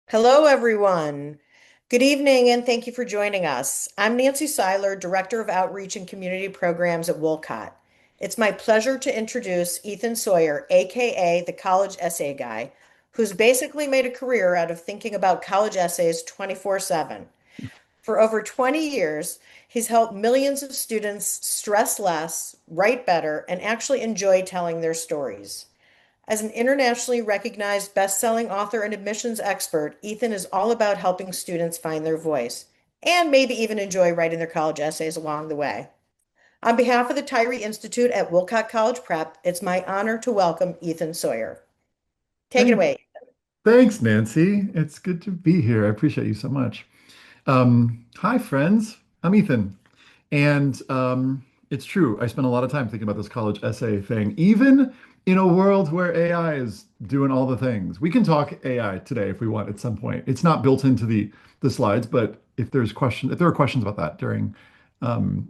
Hello, everyone. Good evening, and thank you for joining us. I'm Nancy Seiler, Director of Outreach and Community Programs at Wolcott. It's my pleasure to introduce Ethan Sawyer, aka the College Essay Guy, who's basically made a career out of thinking about college essays 24/7. For over 20 years, he's helped millions of students stress less, write better, and actually enjoy telling their stories. As an internationally recognized best-selling author and admissions expert, Ethan is all about helping students find their voice and maybe even enjoy writing their college essays along the way. On behalf of the Tyree Institute at Wolcott College Prep, it's my honor to welcome Ethan Sawyer. Take it Thank, away. thanks, Nancy. It's good to be here. I appreciate you so much. Hi, friends. I'm Ethan. And it's true. I spent a lot of time thinking about this college essay thing, even in a world where AI is doing all the things. We can talk AI today if we want at some point. It's not built into the slides, but if there are questions about that during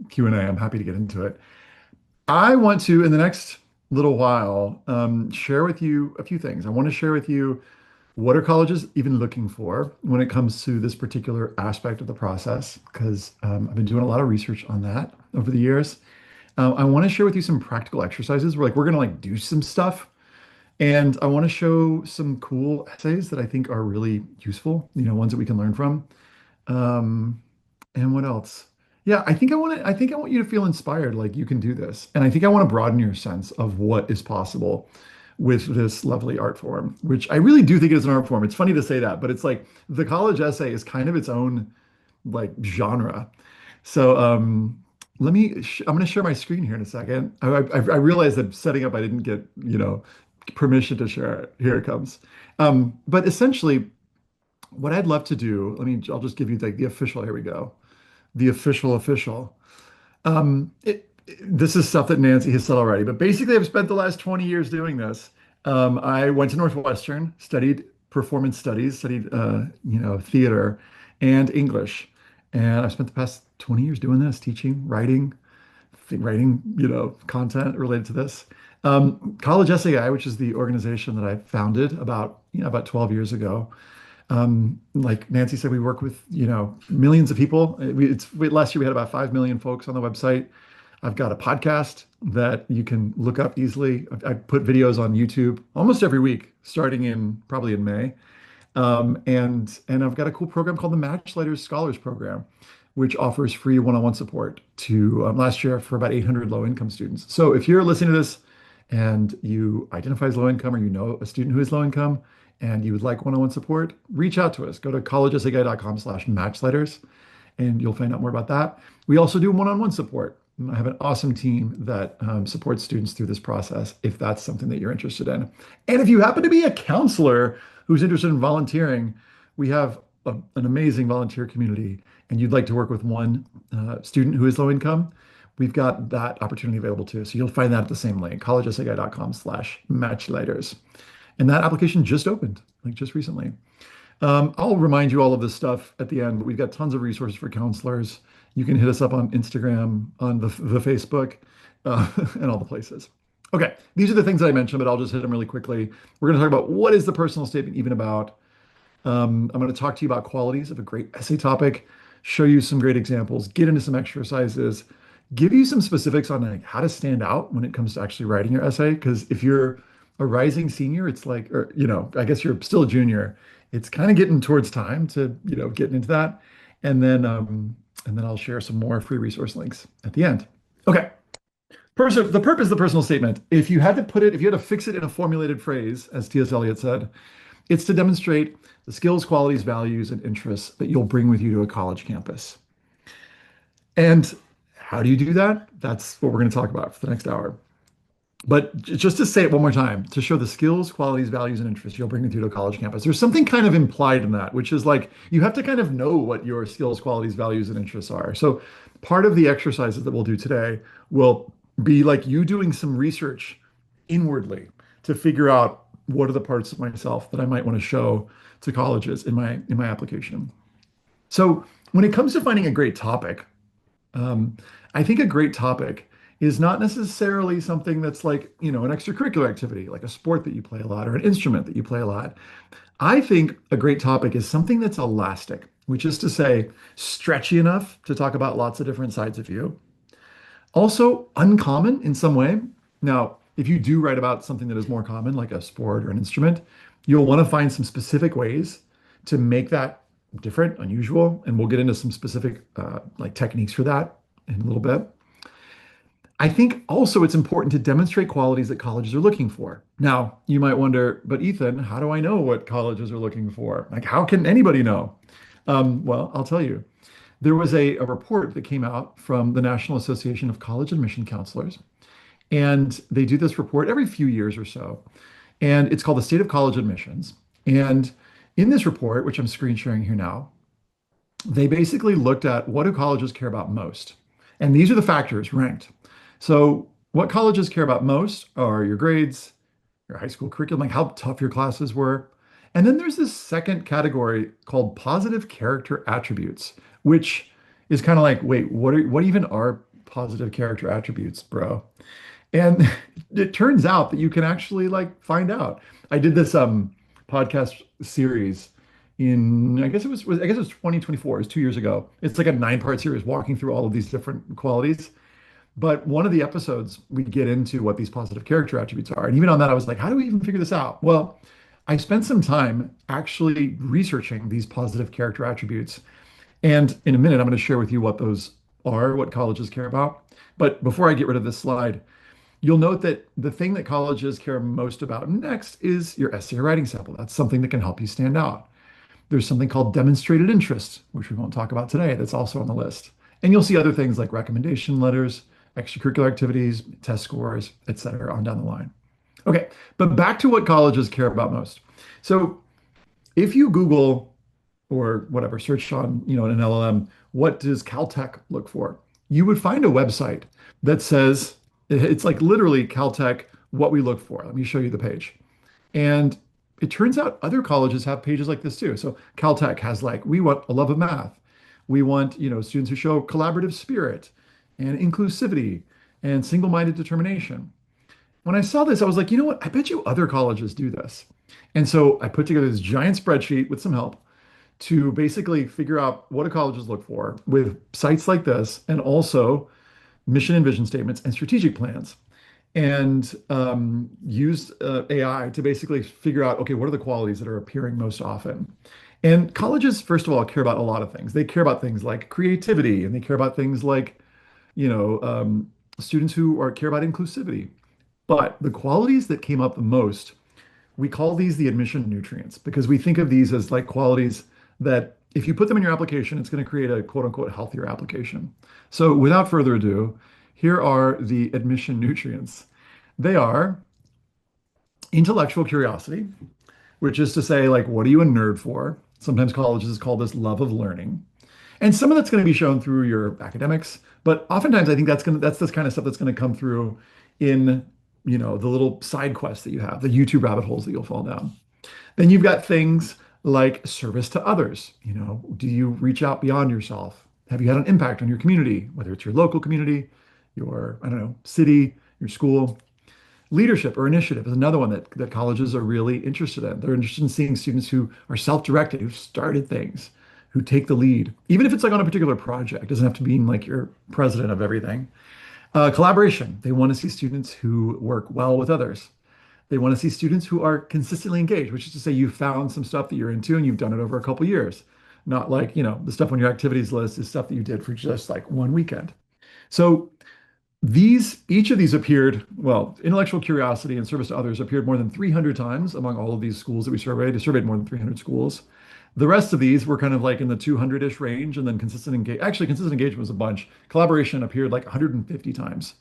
Q&A, I'm happy to get into it. I want to, in the next little while, share with you a few things. I want to share with you what are colleges even looking for when it comes to this particular aspect of the process, because I've been doing a lot of research on that over the years. I want to share with you some practical exercises where we're gonna do some stuff, and I want to show some cool essays that I think are really useful, ones that we can learn from. Um, and what else? Yeah, I think I want you to feel inspired, like you can do this. And I think I want to broaden your sense of what is possible with this lovely art form, which I really do think is an art form. It's funny to say that, but it's like the college essay is kind of its own genre. So I'm going to share my screen here in a second. I realized that setting up, I didn't get, permission to share it. Here it comes. But essentially, what I'd love to do, I'll just give you the official, here we go. The official. This is stuff that Nancy has said already, but basically I've spent the last 20 years doing this. I went to Northwestern, studied performance studies, studied, theater and English. And I've spent the past 20 years doing this, teaching, writing, content related to this. College Essay Guy, which is the organization that I founded about 12 years ago. Like Nancy said, we work with, millions of people. Last year we had about 5 million folks on the website. I've got a podcast that you can look up easily. I put videos on YouTube almost every week, starting in probably in May. And I've got a cool program called the Matchlighters Scholars Program, which offers free one-on-one support to last year for about 800 low-income students. So if you're listening to this and you identify as low income or you know a student who is low income and you would like one-on-one support, reach out to us. Go to collegeessayguy.com/matchlighters and you'll find out more about that. We also do one-on-one support. I have an awesome team that supports students through this process if that's something that you're interested in. And if you happen to be a counselor who's interested in volunteering, we have an amazing volunteer community and you'd like to work with one student who is low income, we've got that opportunity available too. So you'll find that at the same link, collegeessayguy.com/matchlighters. And that application just opened, like just recently. I'll remind you all of this stuff at the end, but we've got tons of resources for counselors. You can hit us up on Instagram, on the Facebook, and all the places. Okay, these are the things that I mentioned, but I'll just hit them really quickly. We're going to talk about what is the personal statement even about. I'm going to talk to you about qualities of a great essay topic, show you some great examples, get into some exercises, give you some specifics on how to stand out when it comes to actually writing your essay. Because if you're a rising senior, it's like, or I guess you're still a junior. It's kind of getting towards time to, getting into that. And then I'll share some more free resource links at the end. Okay. The purpose of the personal statement, if you had to fix it in a formulated phrase, as T.S. Eliot said, it's to demonstrate the skills, qualities, values, and interests that you'll bring with you to a college campus. And how do you do that? That's what we're going to talk about for the next hour. But just to say it one more time, to show the skills, qualities, values, and interests you'll bring with you to a college campus. There's something kind of implied in that, which is like you have to kind of know what your skills, qualities, values, and interests are. So part of the exercises that we'll do today will be like you doing some research inwardly to figure out what are the parts of myself that I might want to show to colleges in my application. So when it comes to finding a great topic, I think a great topic is not necessarily something that's like, an extracurricular activity, like a sport that you play a lot or an instrument that you play a lot. I think a great topic is something that's elastic, which is to say, stretchy enough to talk about lots of different sides of you. Also, uncommon in some way. Now, if you do write about something that is more common, like a sport or an instrument, you'll want to find some specific ways to make that different, unusual, and we'll get into some specific like techniques for that in a little bit. I think also it's important to demonstrate qualities that colleges are looking for. Now, you might wonder, but Ethan, how do I know what colleges are looking for? Like, how can anybody know? Well, I'll tell you. There was a report that came out from the National Association of College Admission Counselors, and they do this report every few years or so. And it's called the State of College Admissions. And in this report, which I'm screen sharing here now, they basically looked at what do colleges care about most. And these are the factors ranked. So, what colleges care about most are your grades, your high school curriculum, like how tough your classes were. And then there's this second category called positive character attributes, which is kind of like, wait, what even are positive character attributes, bro? And it turns out that you can actually like find out. I did this podcast series in I guess it was 2024, it was 2 years ago. It's like a 9-part series walking through all of these different qualities. But one of the episodes, we get into what these positive character attributes are. And even on that, I was like, how do we even figure this out? Well, I spent some time actually researching these positive character attributes. And in a minute, I'm going to share with you what those are, what colleges care about. But before I get rid of this slide, you'll note that the thing that colleges care most about next is your essay writing sample. That's something that can help you stand out. There's something called demonstrated interest, which we won't talk about today, that's also on the list. And you'll see other things like recommendation letters, extracurricular activities, test scores, et cetera, on down the line. Okay, but back to what colleges care about most. So if you Google or whatever, search on, an LLM, what does Caltech look for? You would find a website that says, it's like literally Caltech, what we look for. Let me show you the page. And it turns out other colleges have pages like this too. So Caltech has like, we want a love of math. We want, students who show collaborative spirit and inclusivity and single-minded determination. When I saw this, I was like, you know what? I bet you other colleges do this. And so I put together this giant spreadsheet with some help to basically figure out what do colleges look for with sites like this and also mission and vision statements and strategic plans and used AI to basically figure out, okay, what are the qualities that are appearing most often? And colleges, first of all, care about a lot of things. They care about things like creativity, and they care about things like, students who care about inclusivity. But the qualities that came up the most, we call these the admission nutrients because we think of these as like qualities that if you put them in your application, it's going to create a quote unquote healthier application. So without further ado, here are the admission nutrients. They are intellectual curiosity, which is to say, like, what are you a nerd for? Sometimes colleges call this love of learning. And some of that's going to be shown through your academics, but oftentimes I think that's this kind of stuff that's going to come through in, the little side quests that you have, the YouTube rabbit holes that you'll fall down. Then you've got things like service to others. Do you reach out beyond yourself? Have you had an impact on your community, whether it's your local community, your, I don't know, city, your school? Leadership or initiative is another one that colleges are really interested in. They're interested in seeing students who are self-directed, who started things, who take the lead, even if it's like on a particular project. It doesn't have to be like you're president of everything. Collaboration. They want to see students who work well with others. They want to see students who are consistently engaged, which is to say you found some stuff that you're into and you've done it over a couple years. Not like, the stuff on your activities list is stuff that you did for just like one weekend. So each of these appeared, well, intellectual curiosity and service to others appeared more than 300 times among all of these schools that we surveyed. We surveyed more than 300 schools. The rest of these were kind of like in the 200-ish range, and then consistent engagement was a bunch. Collaboration appeared like 150 times.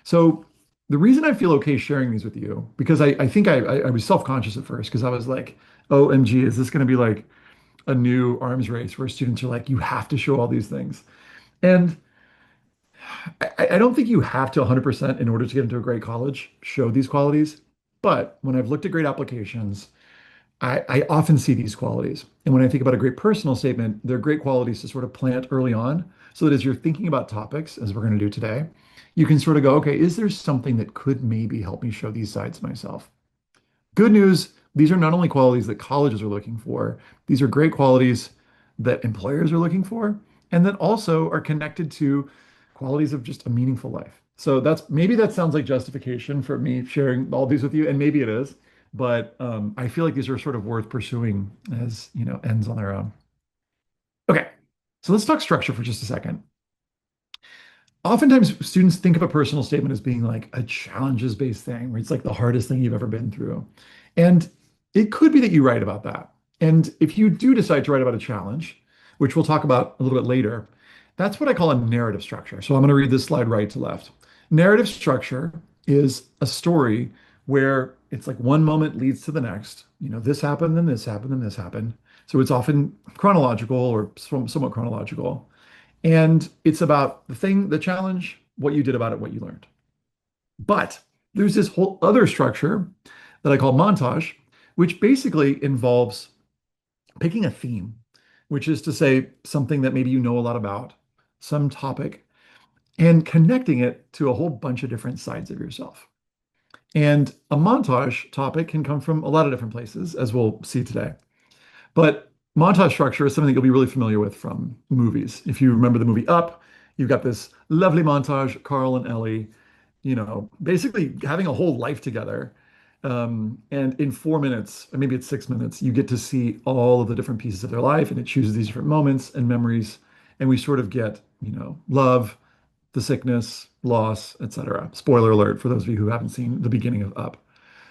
So the reason I feel okay sharing these with you, because I think I was self-conscious at first because I was like, OMG, is this going to be like a new arms race where students are like, you have to show all these things? And I don't think you have to 100% in order to get into a great college show these qualities. But when I've looked at great applications, I often see these qualities. And when I think about a great personal statement, they're great qualities to sort of plant early on so that as you're thinking about topics, as we're going to do today, you can sort of go, okay, is there something that could maybe help me show these sides of myself? Good news, these are not only qualities that colleges are looking for, these are great qualities that employers are looking for, and that also are connected to qualities of just a meaningful life. So that's maybe that sounds like justification for me sharing all these with you, and maybe it is, but I feel like these are sort of worth pursuing as, ends on their own. Okay, so let's talk structure for just a second. Oftentimes students think of a personal statement as being like a challenges-based thing where it's like the hardest thing you've ever been through. And it could be that you write about that. And if you do decide to write about a challenge, which we'll talk about a little bit later, that's what I call a narrative structure. So I'm going to read this slide right to left. Narrative structure is a story where it's like one moment leads to the next. This happened, then this happened, then this happened. So it's often chronological or somewhat chronological. And it's about the thing, the challenge, what you did about it, what you learned. But there's this whole other structure that I call montage, which basically involves picking a theme, which is to say something that maybe you know a lot about, some topic, and connecting it to a whole bunch of different sides of yourself. And a montage topic can come from a lot of different places, as we'll see today. But montage structure is something that you'll be really familiar with from movies. If you remember the movie Up, you've got this lovely montage, Carl and Ellie, basically having a whole life together. And in 4 minutes, or maybe it's 6 minutes, you get to see all of the different pieces of their life, and it chooses these different moments and memories. And we sort of get, love, the sickness, loss, etc. Spoiler alert for those of you who haven't seen the beginning of Up.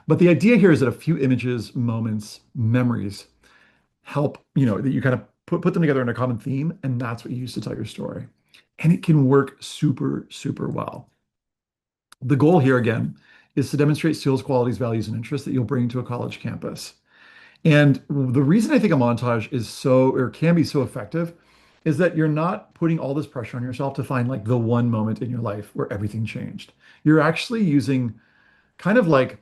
But the idea here is that a few images, moments, memories help, that you kind of put them together in a common theme, and that's what you use to tell your story. And it can work super, super well. The goal here, again, is to demonstrate skills, qualities, values, and interests that you'll bring to a college campus. And the reason I think a montage is so, or can be so effective, is that you're not putting all this pressure on yourself to find like the one moment in your life where everything changed. You're actually using kind of like,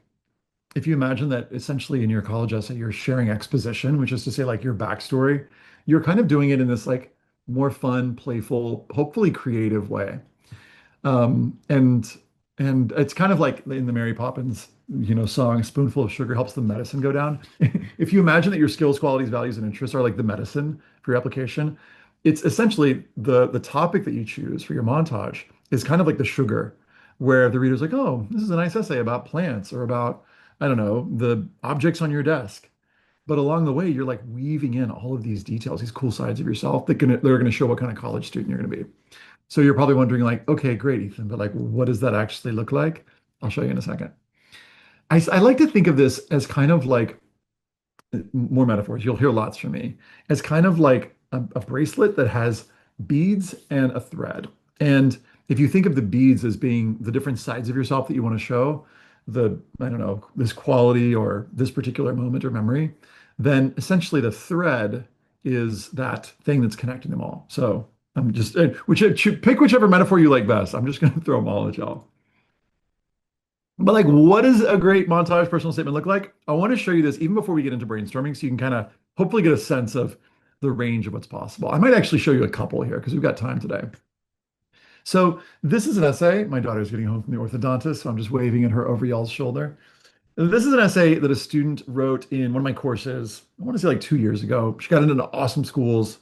if you imagine that essentially in your college essay, you're sharing exposition, which is to say like your backstory, you're kind of doing it in this like more fun, playful, hopefully creative way. And it's kind of like in the Mary Poppins, song, spoonful of sugar helps the medicine go down. If you imagine that your skills, qualities, values, and interests are like the medicine for your application, it's essentially the topic that you choose for your montage is kind of like the sugar, where the reader's like, oh, this is a nice essay about plants or about, I don't know, the objects on your desk. But along the way, you're like weaving in all of these details, these cool sides of yourself they're going to show what kind of college student you're going to be. So you're probably wondering, like, okay, great, Ethan, but like, what does that actually look like? I'll show you in a second. I like to think of this as kind of like more metaphors. You'll hear lots from me as kind of like a bracelet that has beads and a thread. And if you think of the beads as being the different sides of yourself that you want to show, I don't know, this quality or this particular moment or memory, then essentially the thread is that thing that's connecting them all. So I'm just, pick whichever metaphor you like best. I'm just going to throw them all at y'all. But like, what does a great montage personal statement look like? I want to show you this even before we get into brainstorming, so you can kind of hopefully get a sense of the range of what's possible. I might actually show you a couple here because we've got time today. So this is an essay. My daughter's getting home from the orthodontist, so I'm just waving at her over y'all's shoulder. This is an essay that a student wrote in one of my courses, I want to say like 2 years ago. She got into awesome schools.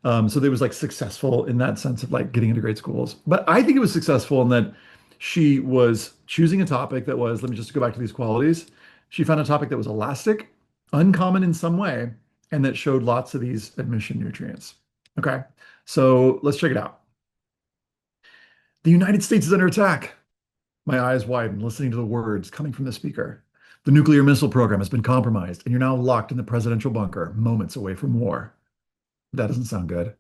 So they was like successful in that sense of like getting into great schools. But I think it was successful in that she was choosing a topic that was, let me just go back to these qualities. She found a topic that was elastic, uncommon in some way, and that showed lots of these admission nutrients. Okay, so let's check it out. The United States is under attack. My eyes widen, listening to the words coming from the speaker. The nuclear missile program has been compromised, and you're now locked in the presidential bunker, moments away from war. That doesn't sound good.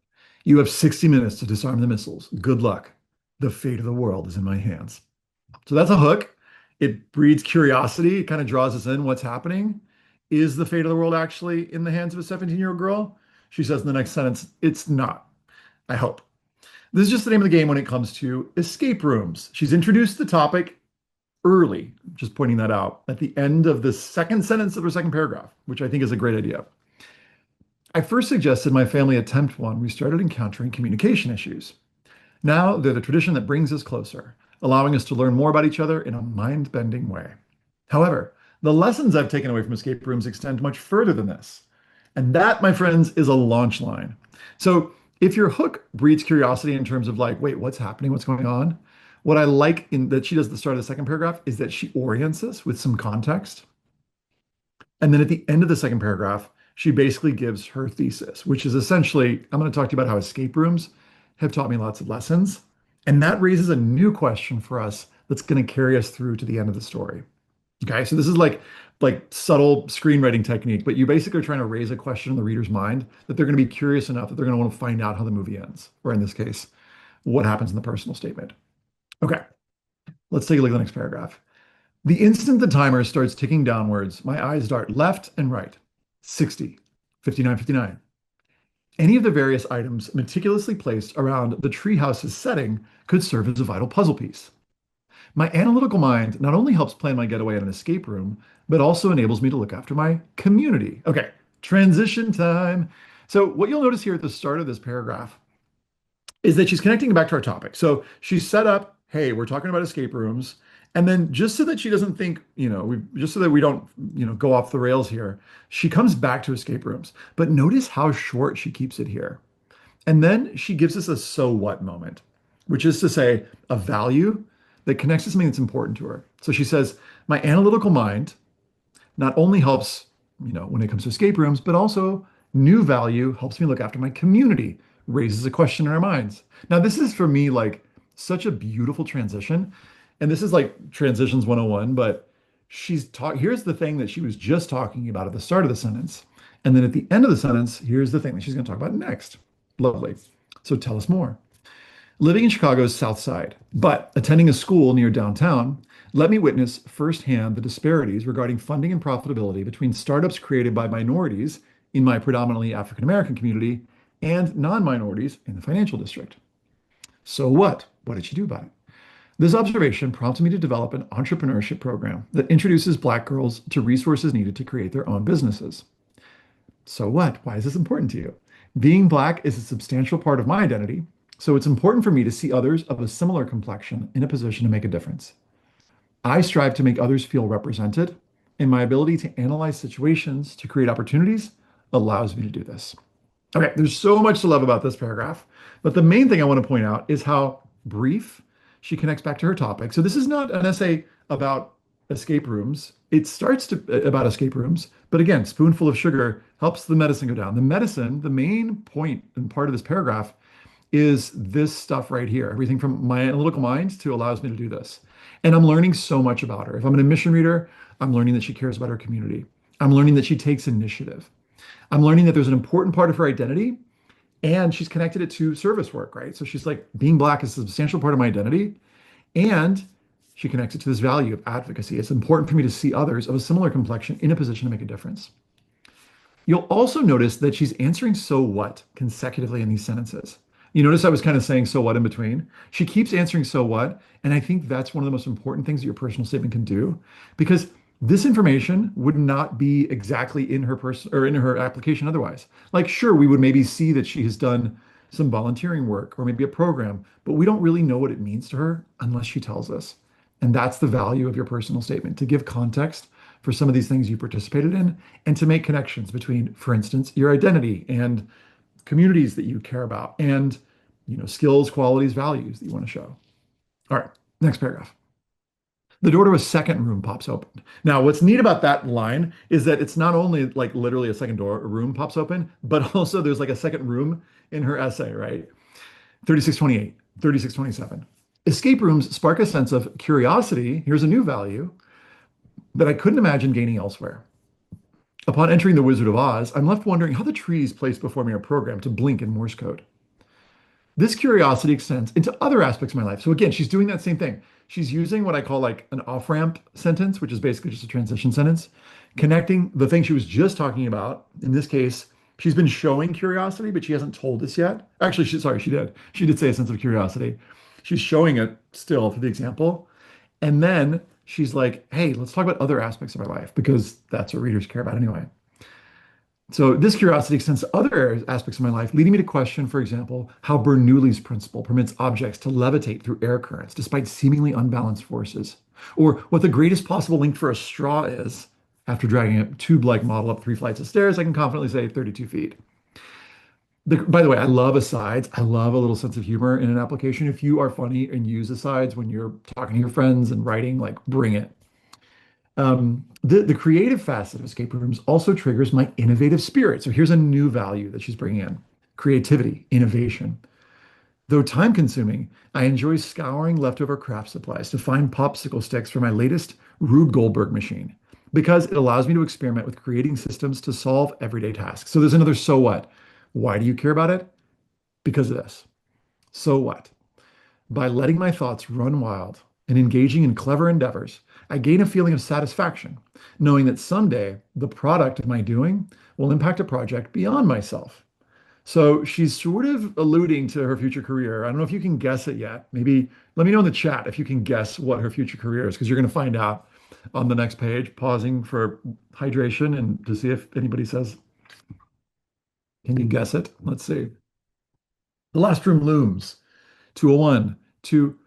You have 60 minutes to disarm the missiles. Good luck. The fate of the world is in my hands. So that's a hook. It breeds curiosity. It kind of draws us in. What's happening? Is the fate of the world actually in the hands of a 17-year-old girl? She says in the next sentence, it's not. I hope. This is just the name of the game when it comes to escape rooms. She's introduced the topic early, just pointing that out, at the end of the second sentence of her second paragraph, which I think is a great idea. I first suggested my family attempt one. We started encountering communication issues. Now they're the tradition that brings us closer. allowing us to learn more about each other in a mind-bending way. However, the lessons I've taken away from escape rooms extend much further than this. And that, my friends, is a launch line. So if your hook breeds curiosity in terms of like, wait, what's happening? What's going on? What I like in that she does at the start of the second paragraph is that she orients us with some context. And then at the end of the second paragraph, she basically gives her thesis, which is essentially, I'm going to talk to you about how escape rooms have taught me lots of lessons. And that raises a new question for us that's going to carry us through to the end of the story. Okay, so this is like subtle screenwriting technique, but you basically are trying to raise a question in the reader's mind that they're going to be curious enough that they're going to want to find out how the movie ends, or in this case, what happens in the personal statement. Okay, let's take a look at the next paragraph. The instant the timer starts ticking downwards, my eyes dart left and right. 60, 59, 59. Any of the various items meticulously placed around the treehouse's setting could serve as a vital puzzle piece. My analytical mind not only helps plan my getaway at an escape room, but also enables me to look after my community. Okay, transition time. So, what you'll notice here at the start of this paragraph is that she's connecting back to our topic. So, she's set up, hey, we're talking about escape rooms. And then just so that she doesn't think, just so that we don't, go off the rails here, she comes back to escape rooms. But notice how short she keeps it here. And then she gives us a so what moment, which is to say a value that connects to something that's important to her. So she says, my analytical mind not only helps, when it comes to escape rooms, but also new value helps me look after my community, raises a question in our minds. Now, this is for me like such a beautiful transition. And this is like transitions 101, but here's the thing that she was just talking about at the start of the sentence. And then at the end of the sentence, here's the thing that she's going to talk about next. Lovely. So tell us more. Living in Chicago's South Side, but attending a school near downtown, let me witness firsthand the disparities regarding funding and profitability between startups created by minorities in my predominantly African American community and non-minorities in the financial district. So what? What did she do about it? This observation prompted me to develop an entrepreneurship program that introduces Black girls to resources needed to create their own businesses. So what? Why is this important to you? Being Black is a substantial part of my identity, so it's important for me to see others of a similar complexion in a position to make a difference. I strive to make others feel represented, and my ability to analyze situations to create opportunities allows me to do this. Okay, there's so much to love about this paragraph, but the main thing I want to point out is how brief she connects back to her topic. So this is not an essay about escape rooms. It starts about escape rooms, but again, spoonful of sugar helps the medicine go down. The medicine, the main point and part of this paragraph is this stuff right here. Everything from my analytical mind to allows me to do this. And I'm learning so much about her. If I'm an admission reader, I'm learning that she cares about her community. I'm learning that she takes initiative. I'm learning that there's an important part of her identity and she's connected it to service work, right? So she's like, being Black is a substantial part of my identity. And she connects it to this value of advocacy. It's important for me to see others of a similar complexion in a position to make a difference. You'll also notice that she's answering so what consecutively in these sentences. You notice I was kind of saying so what in between. She keeps answering so what. And I think that's one of the most important things that your personal statement can do because this information would not be exactly in her person or in her application otherwise. Like, sure, we would maybe see that she has done some volunteering work or maybe a program, but we don't really know what it means to her unless she tells us. And that's the value of your personal statement, to give context for some of these things you participated in and to make connections between, for instance, your identity and communities that you care about and skills, qualities, values that you want to show. All right, next paragraph. The door to a second room pops open. Now, what's neat about that line is that it's not only like literally a second door, a room pops open, but also there's like a second room in her essay, right? 3628, 3627. Escape rooms spark a sense of curiosity. Here's a new value that I couldn't imagine gaining elsewhere. Upon entering the Wizard of Oz, I'm left wondering how the trees placed before me are programmed to blink in Morse code. This curiosity extends into other aspects of my life. So again, she's doing that same thing. She's using what I call like an off-ramp sentence, which is basically just a transition sentence, connecting the thing she was just talking about. In this case, she's been showing curiosity, but she hasn't told us yet. Actually, she did. She did say a sense of curiosity. She's showing it still for the example. And then she's like, hey, let's talk about other aspects of our life because that's what readers care about anyway. So this curiosity extends to other aspects of my life, leading me to question, for example, how Bernoulli's principle permits objects to levitate through air currents despite seemingly unbalanced forces, or what the greatest possible length for a straw is. After dragging a tube-like model up 3 flights of stairs, I can confidently say 32 feet. By the way, I love asides. I love a little sense of humor in an application. If you are funny and use asides when you're talking to your friends and writing, like bring it. The creative facet of escape rooms also triggers my innovative spirit. So here's a new value that she's bringing in: creativity, innovation. Though time consuming, I enjoy scouring leftover craft supplies to find popsicle sticks for my latest Rube Goldberg machine because it allows me to experiment with creating systems to solve everyday tasks. So there's another so what. Why do you care about it? Because of this. So what? By letting my thoughts run wild and engaging in clever endeavors, I gain a feeling of satisfaction, knowing that someday the product of my doing will impact a project beyond myself. So she's sort of alluding to her future career. I don't know if you can guess it yet. Maybe let me know in the chat if you can guess what her future career is, because you're going to find out on the next page, pausing for hydration and to see if anybody says, can you guess it? Let's see. The last room looms. 201, 2.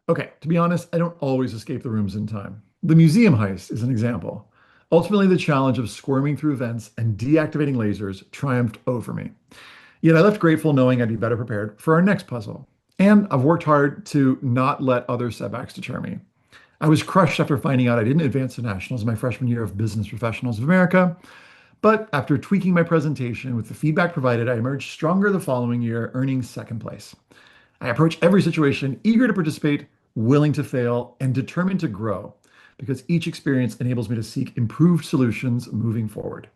Okay, to be honest, I don't always escape the rooms in time. The museum heist is an example. Ultimately, the challenge of squirming through vents and deactivating lasers triumphed over me. Yet I left grateful knowing I'd be better prepared for our next puzzle. And I've worked hard to not let other setbacks deter me. I was crushed after finding out I didn't advance to nationals my freshman year of Business Professionals of America, but after tweaking my presentation with the feedback provided, I emerged stronger the following year, earning second place. I approach every situation eager to participate, willing to fail, and determined to grow because each experience enables me to seek improved solutions moving forward.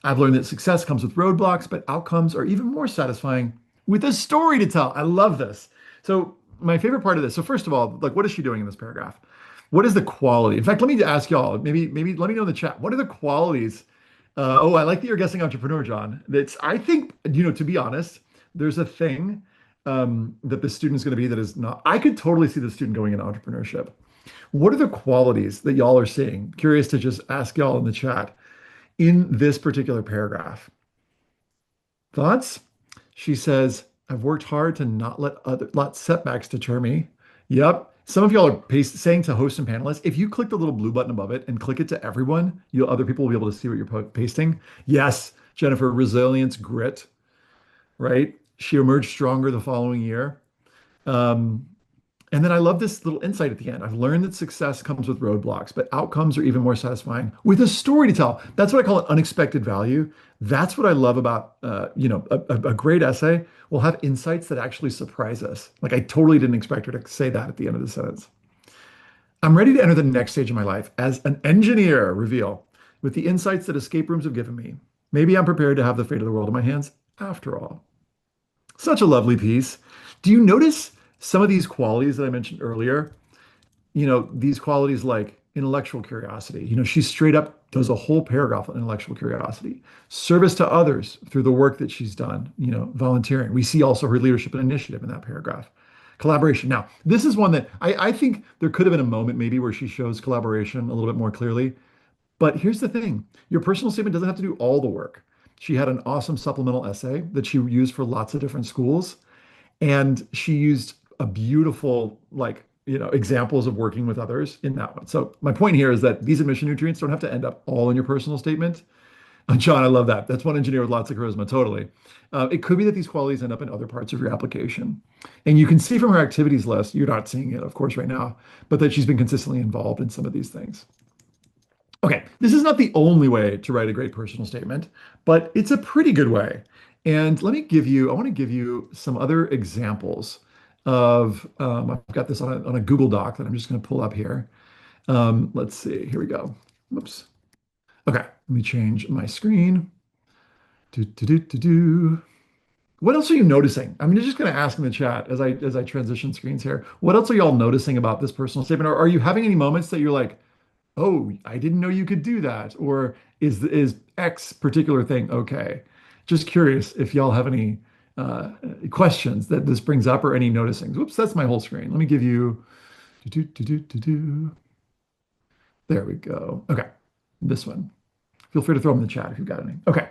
I've learned that success comes with roadblocks, but outcomes are even more satisfying with a story to tell. I love this. So, my favorite part of this. So, first of all, like, what is she doing in this paragraph? What is the quality? In fact, let me ask y'all. Maybe let me know in the chat. What are the qualities? Oh, I like that you're guessing entrepreneur, John. That's I think to be honest, there's a thing that the student's going to be that is not. I could totally see the student going into entrepreneurship. What are the qualities that y'all are seeing? Curious to just ask y'all in the chat in this particular paragraph. Thoughts? She says, I've worked hard to not let setbacks deter me. Yep. Some of y'all are saying to hosts and panelists, if you click the little blue button above it and click it to everyone, other people will be able to see what you're pasting. Yes, Jennifer, resilience, grit, right? She emerged stronger the following year. Um, and then I love this little insight at the end. I've learned that success comes with roadblocks, but outcomes are even more satisfying with a story to tell. That's what I call an unexpected value. That's what I love about, a great essay will have insights that actually surprise us. Like I totally didn't expect her to say that at the end of the sentence. I'm ready to enter the next stage of my life as an engineer, reveal, with the insights that escape rooms have given me. Maybe I'm prepared to have the fate of the world in my hands after all. Such a lovely piece. Do you notice some of these qualities that I mentioned earlier? These qualities like intellectual curiosity. She straight up does a whole paragraph on intellectual curiosity, service to others through the work that she's done, volunteering. We see also her leadership and initiative in that paragraph. Collaboration. Now, this is one that I think there could have been a moment maybe where she shows collaboration a little bit more clearly. But here's the thing, your personal statement doesn't have to do all the work. She had an awesome supplemental essay that she used for lots of different schools. And she used a beautiful, examples of working with others in that one. So my point here is that these admission nutrients don't have to end up all in your personal statement. John, I love that. That's one engineer with lots of charisma, totally. It could be that these qualities end up in other parts of your application. And you can see from her activities list, you're not seeing it, of course, right now, but that she's been consistently involved in some of these things. Okay, this is not the only way to write a great personal statement, but it's a pretty good way. And I want to give you some other examples of, I've got this on a Google Doc that I'm just going to pull up here. Let's see, here we go. Whoops. Okay, let me change my screen. Do, do, do, do, do. What else are you noticing? I'm just going to ask in the chat as I transition screens here. What else are y'all noticing about this personal statement? Or are you having any moments that you're like, oh, I didn't know you could do that, or is X particular thing okay? Just curious if y'all have any uh, questions that this brings up or any noticings. Whoops, that's my whole screen. Let me give you. Do, do, do, do, do. There we go. Okay, this one. Feel free to throw them in the chat if you've got any. Okay.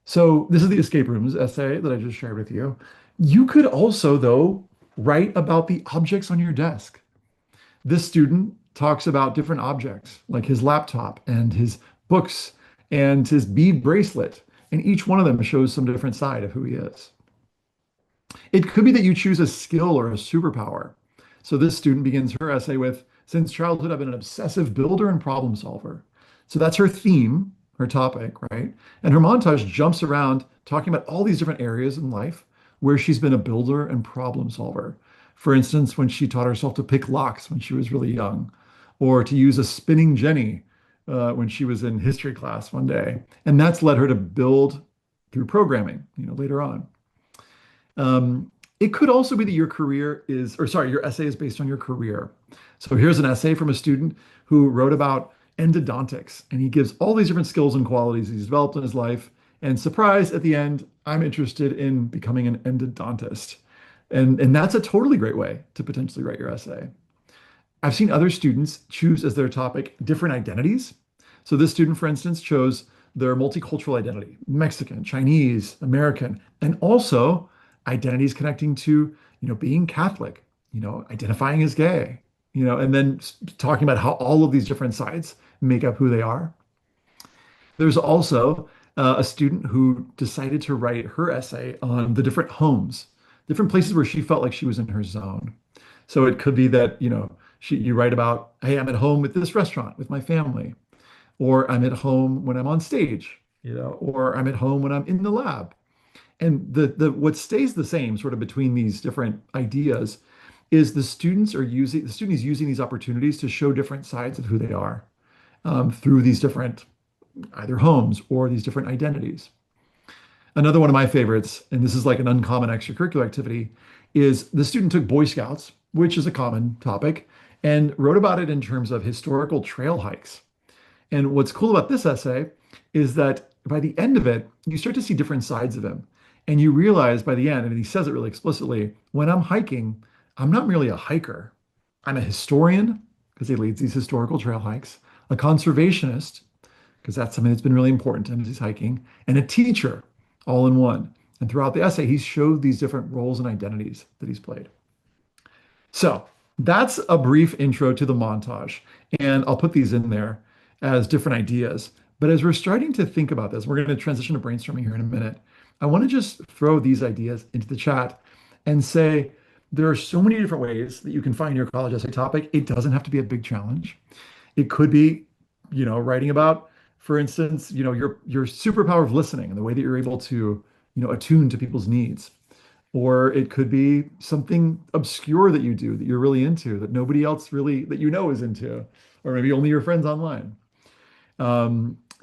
So this is the escape rooms essay that I just shared with you. You could also, though, write about the objects on your desk. This student talks about different objects, like his laptop and his books and his bead bracelet, and each one of them shows some different side of who he is. It could be that you choose a skill or a superpower. So this student begins her essay with, since childhood, I've been an obsessive builder and problem solver. So that's her theme, her topic, right? And her montage jumps around talking about all these different areas in life where she's been a builder and problem solver. For instance, when she taught herself to pick locks when she was really young, or to use a spinning jenny when she was in history class one day. And that's led her to build through programming, later on. It could also be that your career is, or sorry, your essay is based on your career. So here's an essay from a student who wrote about endodontics, and he gives all these different skills and qualities he's developed in his life. And surprise, at the end, I'm interested in becoming an endodontist. And that's a totally great way to potentially write your essay. I've seen other students choose as their topic different identities. So this student, for instance, chose their multicultural identity, Mexican, Chinese, American, and also identities connecting to, being Catholic, identifying as gay, and then talking about how all of these different sides make up who they are. There's also a student who decided to write her essay on the different homes, different places where she felt like she was in her zone. So it could be that, you write about, hey, I'm at home at this restaurant with my family, or I'm at home when I'm on stage, or I'm at home when I'm in the lab. And the what stays the same sort of between these different ideas is the student is using these opportunities to show different sides of who they are through these different either homes or these different identities. Another one of my favorites, and this is like an uncommon extracurricular activity, is the student took Boy Scouts, which is a common topic, and wrote about it in terms of historical trail hikes. And what's cool about this essay is that by the end of it, you start to see different sides of him. And you realize by the end, and he says it really explicitly, when I'm hiking, I'm not merely a hiker. I'm a historian, because he leads these historical trail hikes, a conservationist, because that's something that's been really important to him as he's hiking, and a teacher, all in one. And throughout the essay, he showed these different roles and identities that he's played. So that's a brief intro to the montage. And I'll put these in there as different ideas. But as we're starting to think about this, we're going to transition to brainstorming here in a minute. I want to just throw these ideas into the chat and say there are so many different ways that you can find your college essay topic. It doesn't have to be a big challenge. It could be, writing about, for instance, your superpower of listening and the way that you're able to, attune to people's needs. Or it could be something obscure that you do that you're really into that nobody else really that is into, or maybe only your friends online.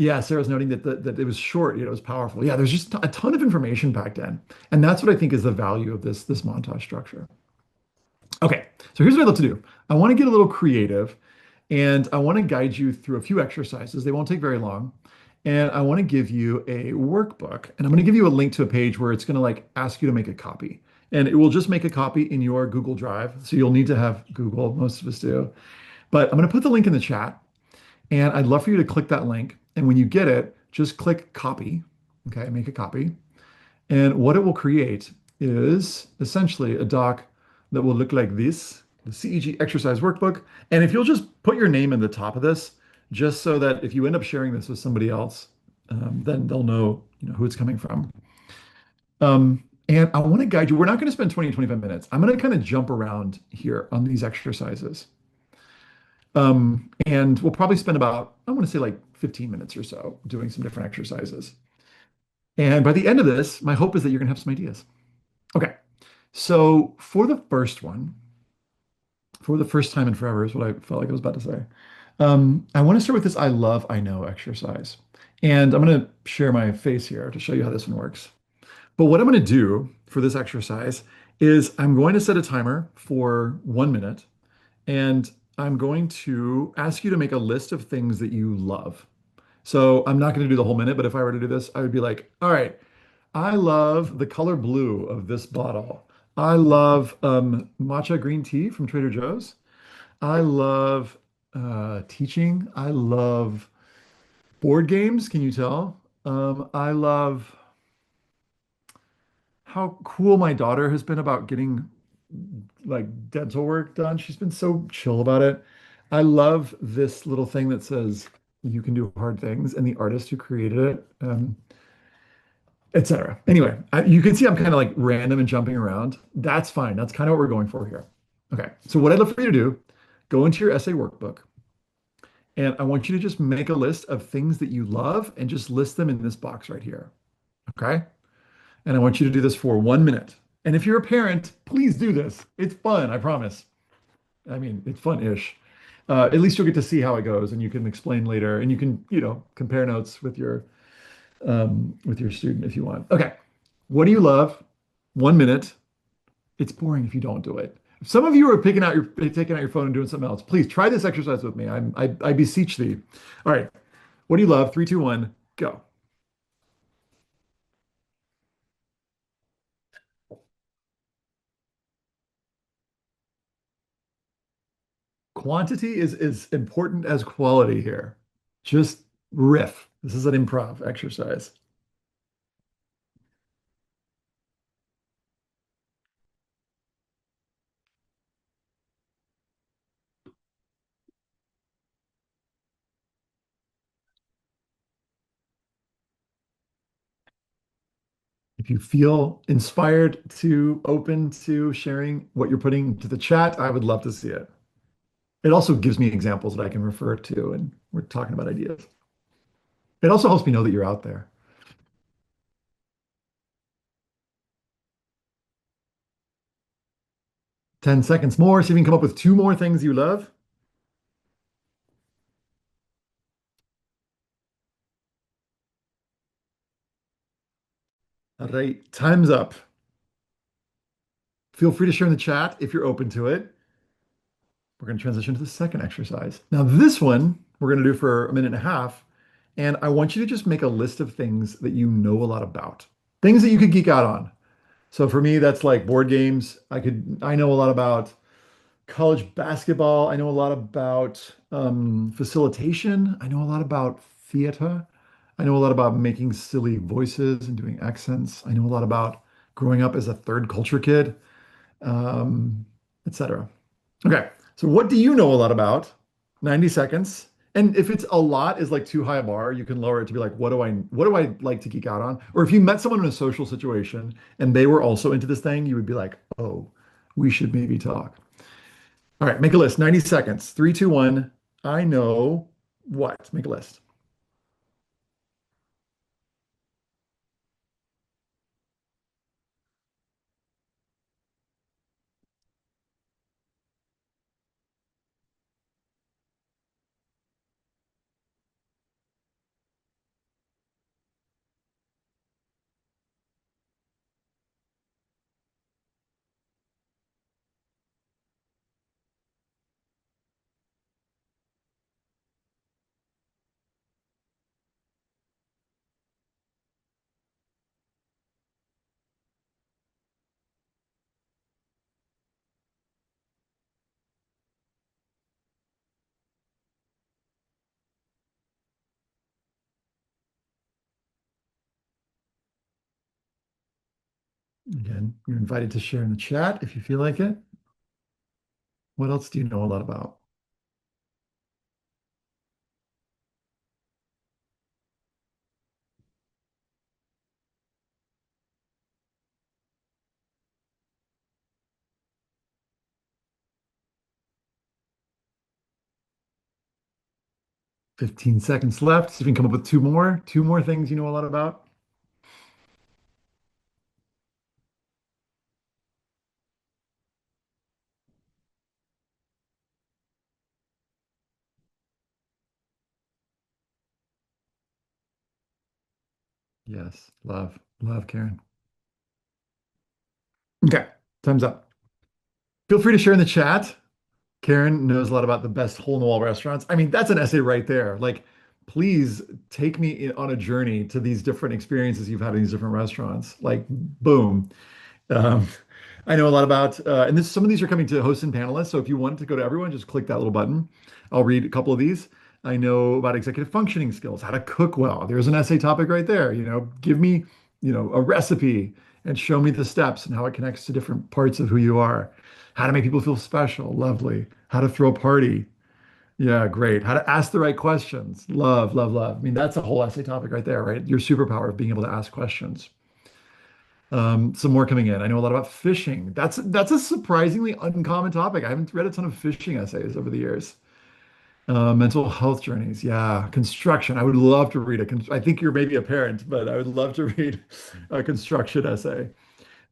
Yeah, Sarah's noting that it was short, it was powerful. Yeah, there's just a ton of information packed in, and that's what I think is the value of this montage structure. Okay, so here's what I'd love to do. I want to get a little creative, and I want to guide you through a few exercises. They won't take very long. And I want to give you a workbook, and I'm going to give you a link to a page where it's going to like ask you to make a copy. And it will just make a copy in your Google Drive. So you'll need to have Google, most of us do. But I'm going to put the link in the chat, and I'd love for you to click that link. And when you get it, just click copy. Okay, make a copy. And what it will create is essentially a doc that will look like this, the CEG exercise workbook. And if you'll just put your name in the top of this, just so that if you end up sharing this with somebody else, then they'll know, who it's coming from. And I want to guide you. We're not going to spend 20 to 25 minutes. I'm going to kind of jump around here on these exercises. And we'll probably spend about, I want to say like 15 minutes or so doing some different exercises. And by the end of this, my hope is that you're going to have some ideas. Okay. So for the first one, for the first time in forever is what I felt like I was about to say. I want to start with this I love, I know exercise. And I'm going to share my face here to show you how this one works. But what I'm going to do for this exercise is I'm going to set a timer for 1 minute, and I'm going to ask you to make a list of things that you love. So I'm not going to do the whole minute, but if I were to do this, I would be like, all right, I love the color blue of this bottle. I love matcha green tea from Trader Joe's. I love teaching. I love board games. Can you tell? I love how cool my daughter has been about getting like dental work done. She's been so chill about it. I love this little thing that says you can do hard things and the artist who created it, etc. Anyway, you can see I'm kind of like random and jumping around. That's fine. That's kind of what we're going for here. Okay. So what I'd love for you to do, go into your essay workbook and I want you to just make a list of things that you love and just list them in this box right here. Okay. And I want you to do this for 1 minute. And if you're a parent, please do this. It's fun, I promise. I mean, it's fun-ish. At least you'll get to see how it goes, and you can explain later, and you can, compare notes with your student if you want. Okay, what do you love? 1 minute. It's boring if you don't do it. If some of you are taking out your phone and doing something else, please try this exercise with me. I beseech thee. All right, what do you love? Three, two, one, go. Quantity is as important as quality here. Just riff. This is an improv exercise. If you feel inspired to open to sharing what you're putting into the chat, I would love to see it. It also gives me examples that I can refer to, and we're talking about ideas. It also helps me know that you're out there. 10 seconds more. See if you can come up with two more things you love. All right, time's up. Feel free to share in the chat if you're open to it. We're going to transition to the second exercise. Now, this one we're going to do for a minute and a half. And I want you to just make a list of things that you know a lot about, things that you could geek out on. So for me, that's like board games. I know a lot about college basketball. I know a lot about facilitation. I know a lot about theater. I know a lot about making silly voices and doing accents. I know a lot about growing up as a third culture kid, um, etc. Okay, so what do you know a lot about? 90 seconds. And if it's a lot is like too high a bar, you can lower it to be like, what do I like to geek out on? Or if you met someone in a social situation and they were also into this thing, you would be like, oh, we should maybe talk. All right, make a list. 90 seconds. Three, two, one. I know what? Make a list. Again, you're invited to share in the chat if you feel like it. What else do you know a lot about? 15 seconds left. See if you can come up with two more things you know a lot about. Yes, love, Karen. Okay, time's up. Feel free to share in the chat. Karen knows a lot about the best hole-in-the-wall restaurants. I mean, that's an essay right there. Like, please take me on a journey to these different experiences you've had in these different restaurants. Like, boom. Um, I know a lot about, and some of these are coming to hosts and panelists. So if you want to go to everyone, just click that little button. I'll read a couple of these. I know about executive functioning skills, how to cook well. There's an essay topic right there. Give me, a recipe and show me the steps and how it connects to different parts of who you are. How to make people feel special. Lovely. How to throw a party. Yeah, great. How to ask the right questions. Love, love, love. I mean, that's a whole essay topic right there, right? Your superpower of being able to ask questions. Some more coming in. I know a lot about fishing. That's a surprisingly uncommon topic. I haven't read a ton of fishing essays over the years. Mental health journeys. Yeah, construction. I would love to read I think you're maybe a parent, but I would love to read a construction essay.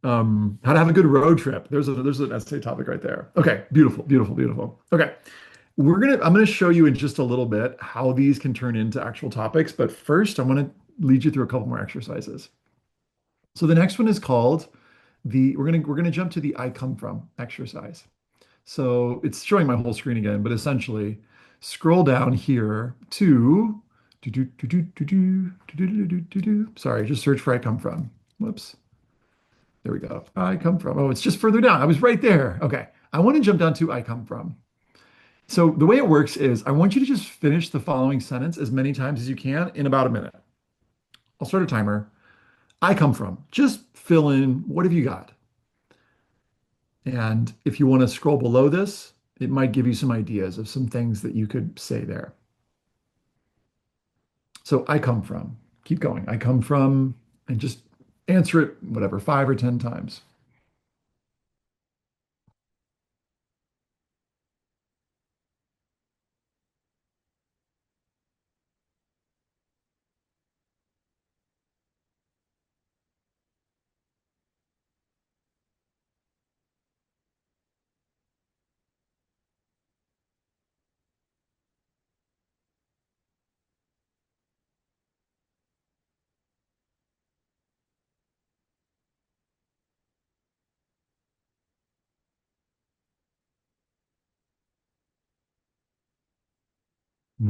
How to have a good road trip. There's an essay topic right there. Okay, beautiful, beautiful, beautiful. Okay. I'm gonna show you in just a little bit how these can turn into actual topics, but first I want to lead you through a couple more exercises. So the next one is called we're gonna jump to the I come from exercise. So it's showing my whole screen again, but essentially scroll down here to sorry, just search for I come from. Whoops. There we go. I come from. Oh, it's just further down. I was right there. Okay. I want to jump down to I come from. So the way it works is I want you to just finish the following sentence as many times as you can in about a minute. I'll start a timer. I come from. Just fill in what have you got? And if you want to scroll below this, it might give you some ideas of some things that you could say there. So I come from. Keep going. I come from, and just answer it, whatever, 5 or 10 times.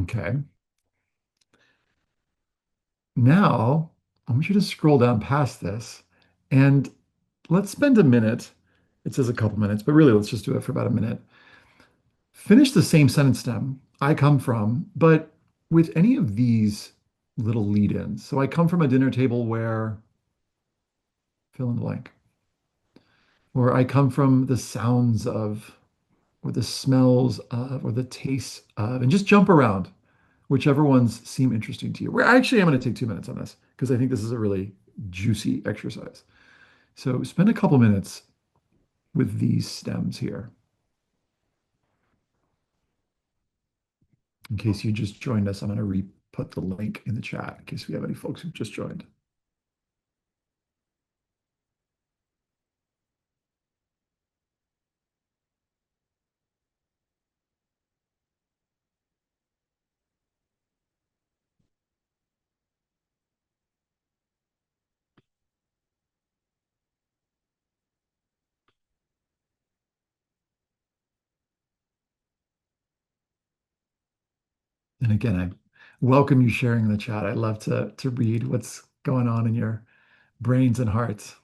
Okay. Now, I want you to scroll down past this and let's spend a minute. It says a couple minutes, but really let's just do it for about a minute. Finish the same sentence stem. I come from, but with any of these little lead-ins. So I come from a dinner table where fill in the blank, or I come from the sounds of, or the smells of, or the tastes of, and just jump around, whichever ones seem interesting to you. We're actually, I'm going to take 2 minutes on this because I think this is a really juicy exercise. So spend a couple minutes with these stems here. In case you just joined us, I'm going to re-put the link in the chat in case we have any folks who've just joined. And again, I welcome you sharing in the chat. I love to read what's going on in your brains and hearts.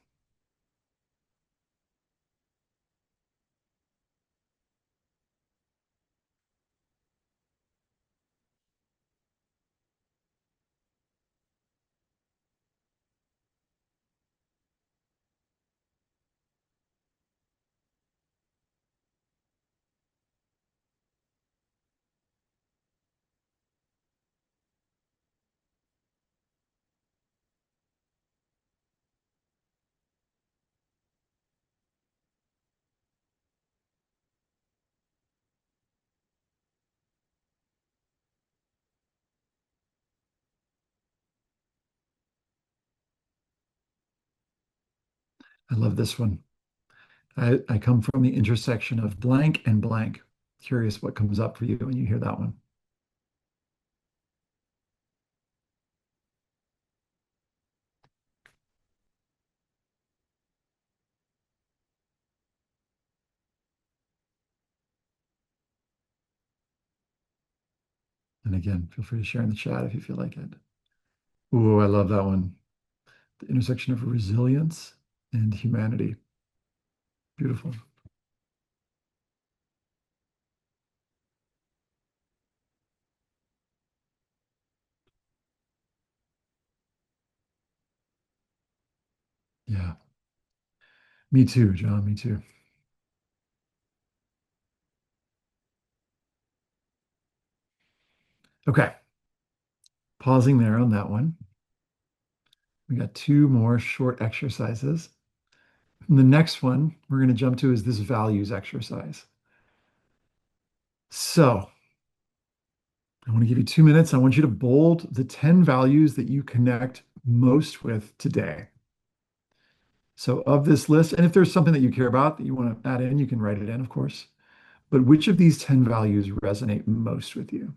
I love this one. I come from the intersection of blank and blank. Curious what comes up for you when you hear that one. And again, feel free to share in the chat if you feel like it. Ooh, I love that one. The intersection of resilience and humanity. Beautiful. Yeah. Me too, John. Me too. Okay. Pausing there on that one. We got two more short exercises. And the next one we're going to jump to is this values exercise. So I want to give you 2 minutes. I want you to bold the 10 values that you connect most with today. So of this list, and if there's something that you care about that you want to add in, you can write it in, of course. But which of these 10 values resonate most with you?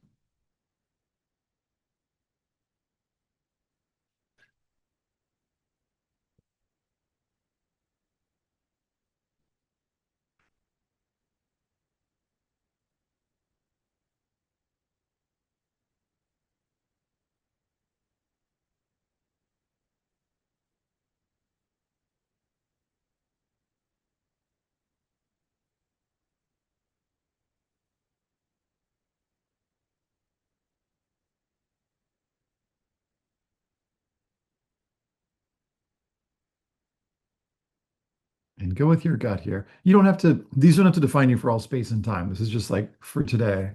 And go with your gut here. You don't have to, these don't have to define you for all space and time. This is just like for today,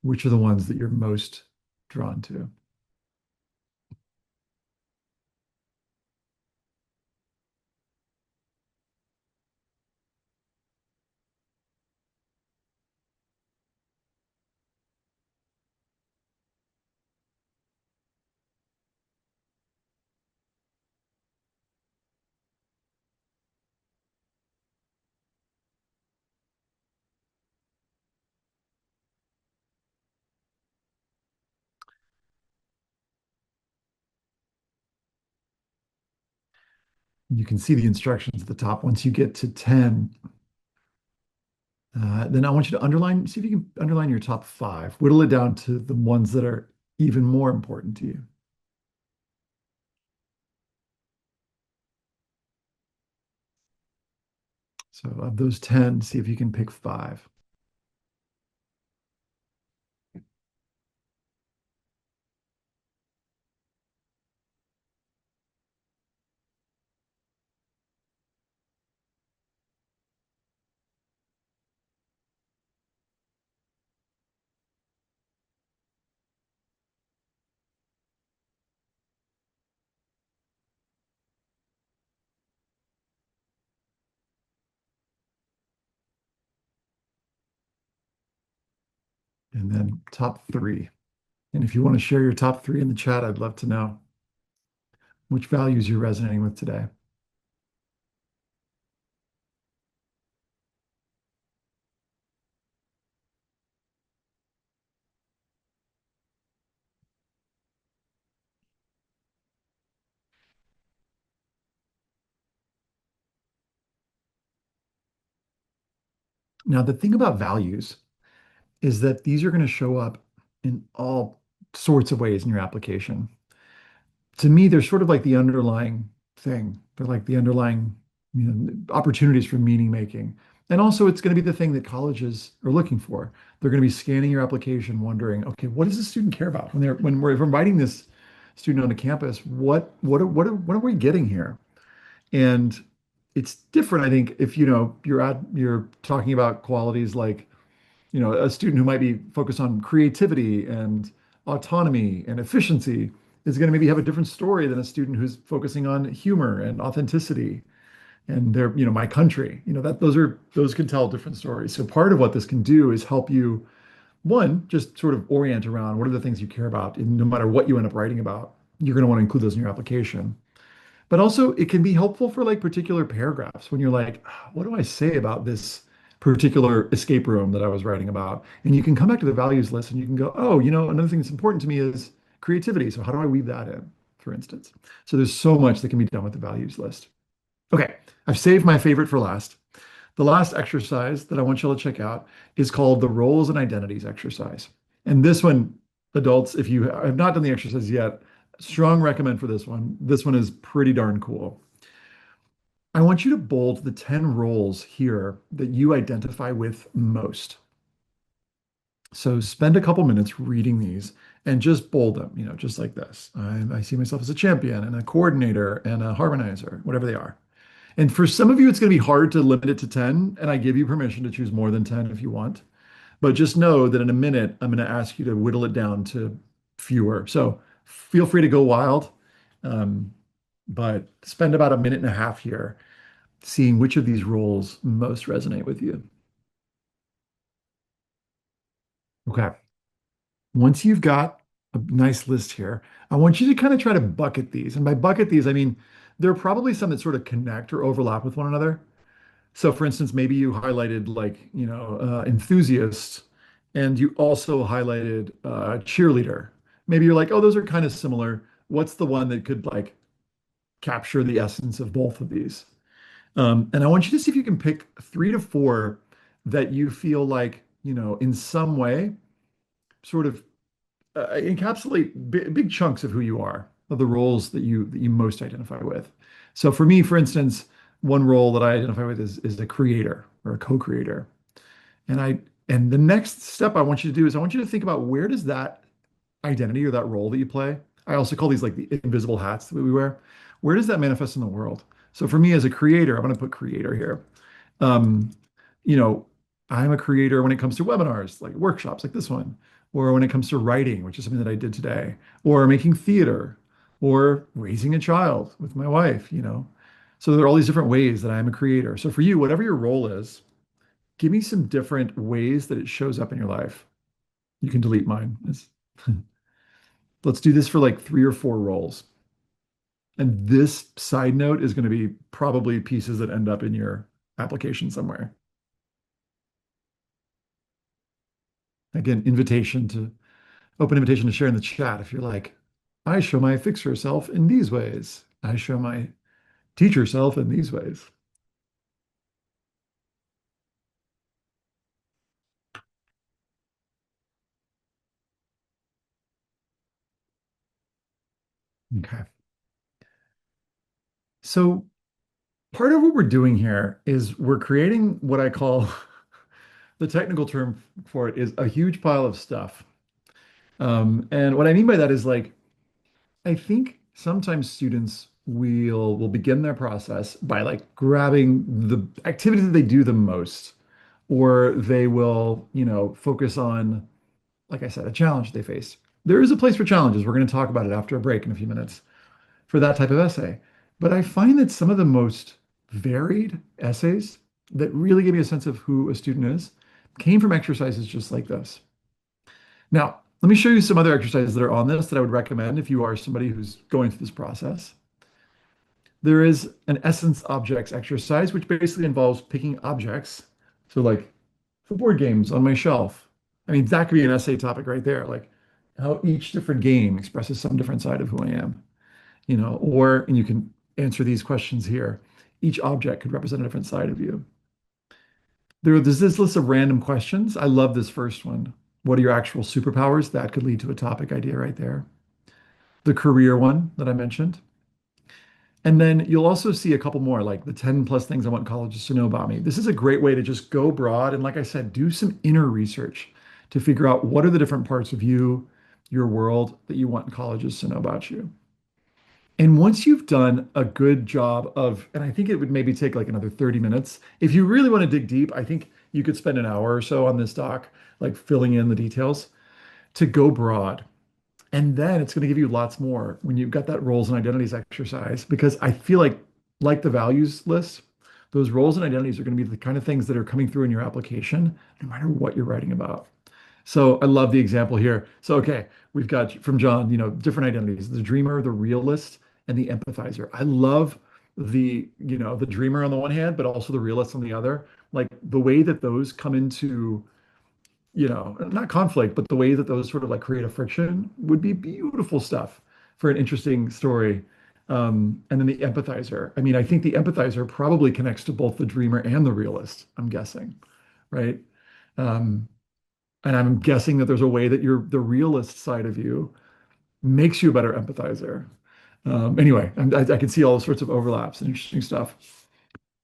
which are the ones that you're most drawn to? You can see the instructions at the top. Once you get to 10, then I want you to underline, see if you can underline your top five. Whittle it down to the ones that are even more important to you. So of those 10, see if you can pick five. And then top three. And if you want to share your top three in the chat, I'd love to know which values you're resonating with today. Now, the thing about values is that these are going to show up in all sorts of ways in your application. To me, they're sort of like the underlying thing. They're like the underlying, opportunities for meaning making. And also, it's going to be the thing that colleges are looking for. They're going to be scanning your application, wondering, okay, what does the student care about when we're inviting this student onto campus? What are we getting here? And it's different, I think, if you're talking about qualities like a student who might be focused on creativity and autonomy and efficiency is going to maybe have a different story than a student who's focusing on humor and authenticity and my country. That those can tell different stories. So part of what this can do is help you, one, just sort of orient around what are the things you care about, and no matter what you end up writing about, you're going to want to include those in your application. But also, it can be helpful for like particular paragraphs when you're like, "Ah, what do I say about this particular escape room that I was writing about?" And you can come back to the values list and you can go, oh, another thing that's important to me is creativity. So how do I weave that in, for instance? So there's so much that can be done with the values list. Okay, I've saved my favorite for last. The last exercise that I want you all to check out is called the roles and identities exercise. And this one, adults, if you have not done the exercise yet, strong recommend for this one. This one is pretty darn cool. I want you to bold the 10 roles here that you identify with most. So spend a couple minutes reading these and just bold them, just like this. I see myself as a champion and a coordinator and a harmonizer, whatever they are. And for some of you, it's going to be hard to limit it to 10, and I give you permission to choose more than 10 if you want. But just know that in a minute, I'm going to ask you to whittle it down to fewer. So feel free to go wild, um, but spend about a minute and a half here seeing which of these roles most resonate with you. Okay. Once you've got a nice list here, I want you to kind of try to bucket these. And by bucket these, I mean there are probably some that sort of connect or overlap with one another. So, for instance, maybe you highlighted enthusiast, and you also highlighted cheerleader. Maybe you're like, oh, those are kind of similar. What's the one that could like capture the essence of both of these? And I want you to see if you can pick three to four that you feel like, in some way, sort of encapsulate big chunks of who you are, of the roles that you most identify with. So for me, for instance, one role that I identify with is a creator or a co-creator. And the next step I want you to do is I want you to think about where does that identity or that role that you play. I also call these like the invisible hats that we wear. Where does that manifest in the world? So for me as a creator, I'm going to put creator here. Um, you know, I'm a creator when it comes to webinars, like workshops like this one, or when it comes to writing, which is something that I did today, or making theater, or raising a child with my wife. So there are all these different ways that I'm a creator. So for you, whatever your role is, give me some different ways that it shows up in your life. You can delete mine. Let's do this for like three or four roles. And this side note is going to be probably pieces that end up in your application somewhere. Again, open invitation to share in the chat. If you're like, I show my fixer self in these ways, I show my teacher self in these ways. Okay. So part of what we're doing here is we're creating what I call the technical term for it is a huge pile of stuff. And what I mean by that is like, I think sometimes students will begin their process by like grabbing the activity that they do the most, or they will, focus on, like I said, a challenge they face. There is a place for challenges. We're going to talk about it after a break in a few minutes for that type of essay. But I find that some of the most varied essays that really give you a sense of who a student is came from exercises just like this. Now, let me show you some other exercises that are on this that I would recommend if you are somebody who's going through this process. There is an essence objects exercise, which basically involves picking objects. So like the board games on my shelf. I mean, that could be an essay topic right there, like how each different game expresses some different side of who I am, and you can answer these questions here. Each object could represent a different side of you. There's this list of random questions. I love this first one. What are your actual superpowers? That could lead to a topic idea right there. The career one that I mentioned. And then you'll also see a couple more, like the 10 plus things I want colleges to know about me. This is a great way to just go broad. And like I said, do some inner research to figure out what are the different parts of you, your world that you want colleges to know about you. And once you've done a good job of, and I think it would maybe take like another 30 minutes. If you really want to dig deep, I think you could spend an hour or so on this doc, like filling in the details to go broad. And then it's going to give you lots more when you've got that roles and identities exercise, because I feel like the values list, those roles and identities are going to be the kind of things that are coming through in your application, no matter what you're writing about. So I love the example here. So, okay, we've got from John, different identities, the dreamer, the realist, and the empathizer. I love the dreamer on the one hand, but also the realist on the other. Like the way that those come into not conflict, but the way that those sort of like create a friction would be beautiful stuff for an interesting story. And then the empathizer. I mean, I think the empathizer probably connects to both the dreamer and the realist, I'm guessing, right? Um, and I'm guessing that there's a way that the realist side of you makes you a better empathizer. Anyway, I can see all sorts of overlaps and interesting stuff.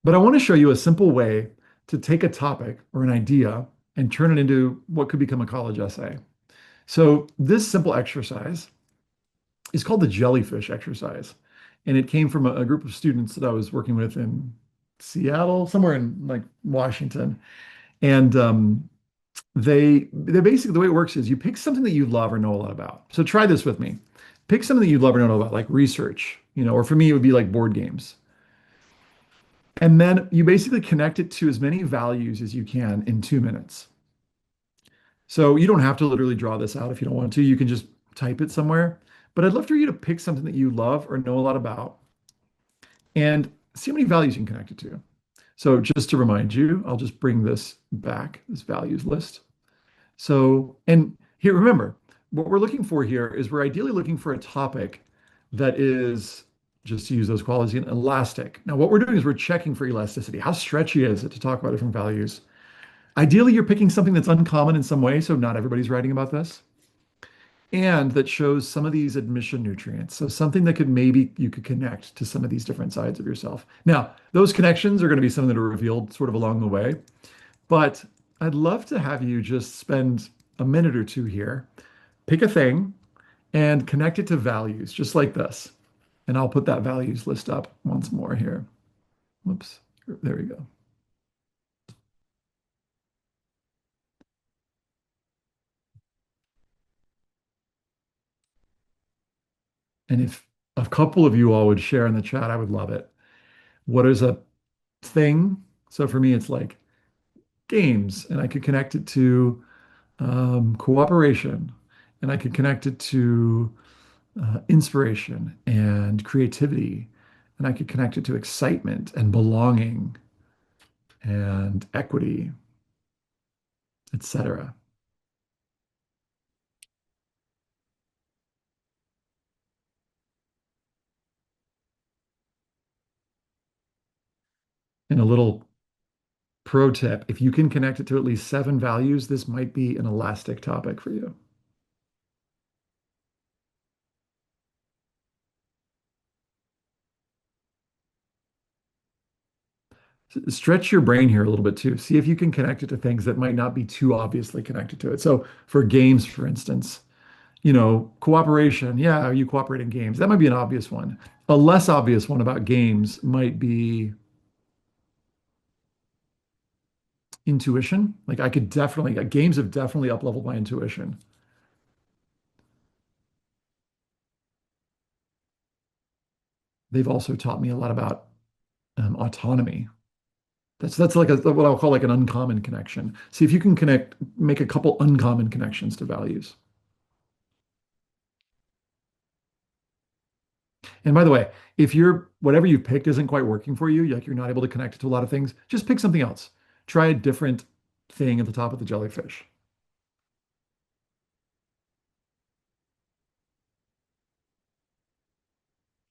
But I want to show you a simple way to take a topic or an idea and turn it into what could become a college essay. So this simple exercise is called the jellyfish exercise. and it came from a group of students that I was working with in Seattle, somewhere in like Washington. And they basically, the way it works is you pick something that you love or know a lot about. So try this with me. Pick something that you love or know about, like research, or for me, it would be like board games. And then you basically connect it to as many values as you can in 2 minutes. So you don't have to literally draw this out if you don't want to. You can just type it somewhere. But I'd love for you to pick something that you love or know a lot about and see how many values you can connect it to. So just to remind you, I'll just bring this back, this values list. So, and here, remember, what we're looking for here is we're ideally looking for a topic that is, just to use those qualities again, elastic. Now, what we're doing is we're checking for elasticity. How stretchy is it to talk about different values? Ideally, you're picking something that's uncommon in some way, so not everybody's writing about this, and that shows some of these admission nutrients. So something that could maybe you could connect to some of these different sides of yourself. Now, those connections are going to be something that are revealed sort of along the way, but I'd love to have you just spend a minute or two here, pick a thing and connect it to values, just like this. And I'll put that values list up once more here. Whoops. There we go. And if a couple of you all would share in the chat, I would love it. What is a thing? So for me, it's like games, and I could connect it to cooperation, and I could connect it to inspiration and creativity, and I could connect it to excitement and belonging and equity, etc. And a little pro tip, if you can connect it to at least 7 values, this might be an elastic topic for you. Stretch your brain here a little bit too. See if you can connect it to things that might not be too obviously connected to it. So for games, for instance, cooperation. Yeah, are you cooperating in games? That might be an obvious one. A less obvious one about games might be intuition. Like I could definitely, like, games have definitely up-leveled my intuition. They've also taught me a lot about autonomy. That's like what I'll call like an uncommon connection. See if you can make a couple uncommon connections to values. And by the way, if whatever you picked isn't quite working for you, like you're not able to connect it to a lot of things, just pick something else. Try a different thing at the top of the jellyfish.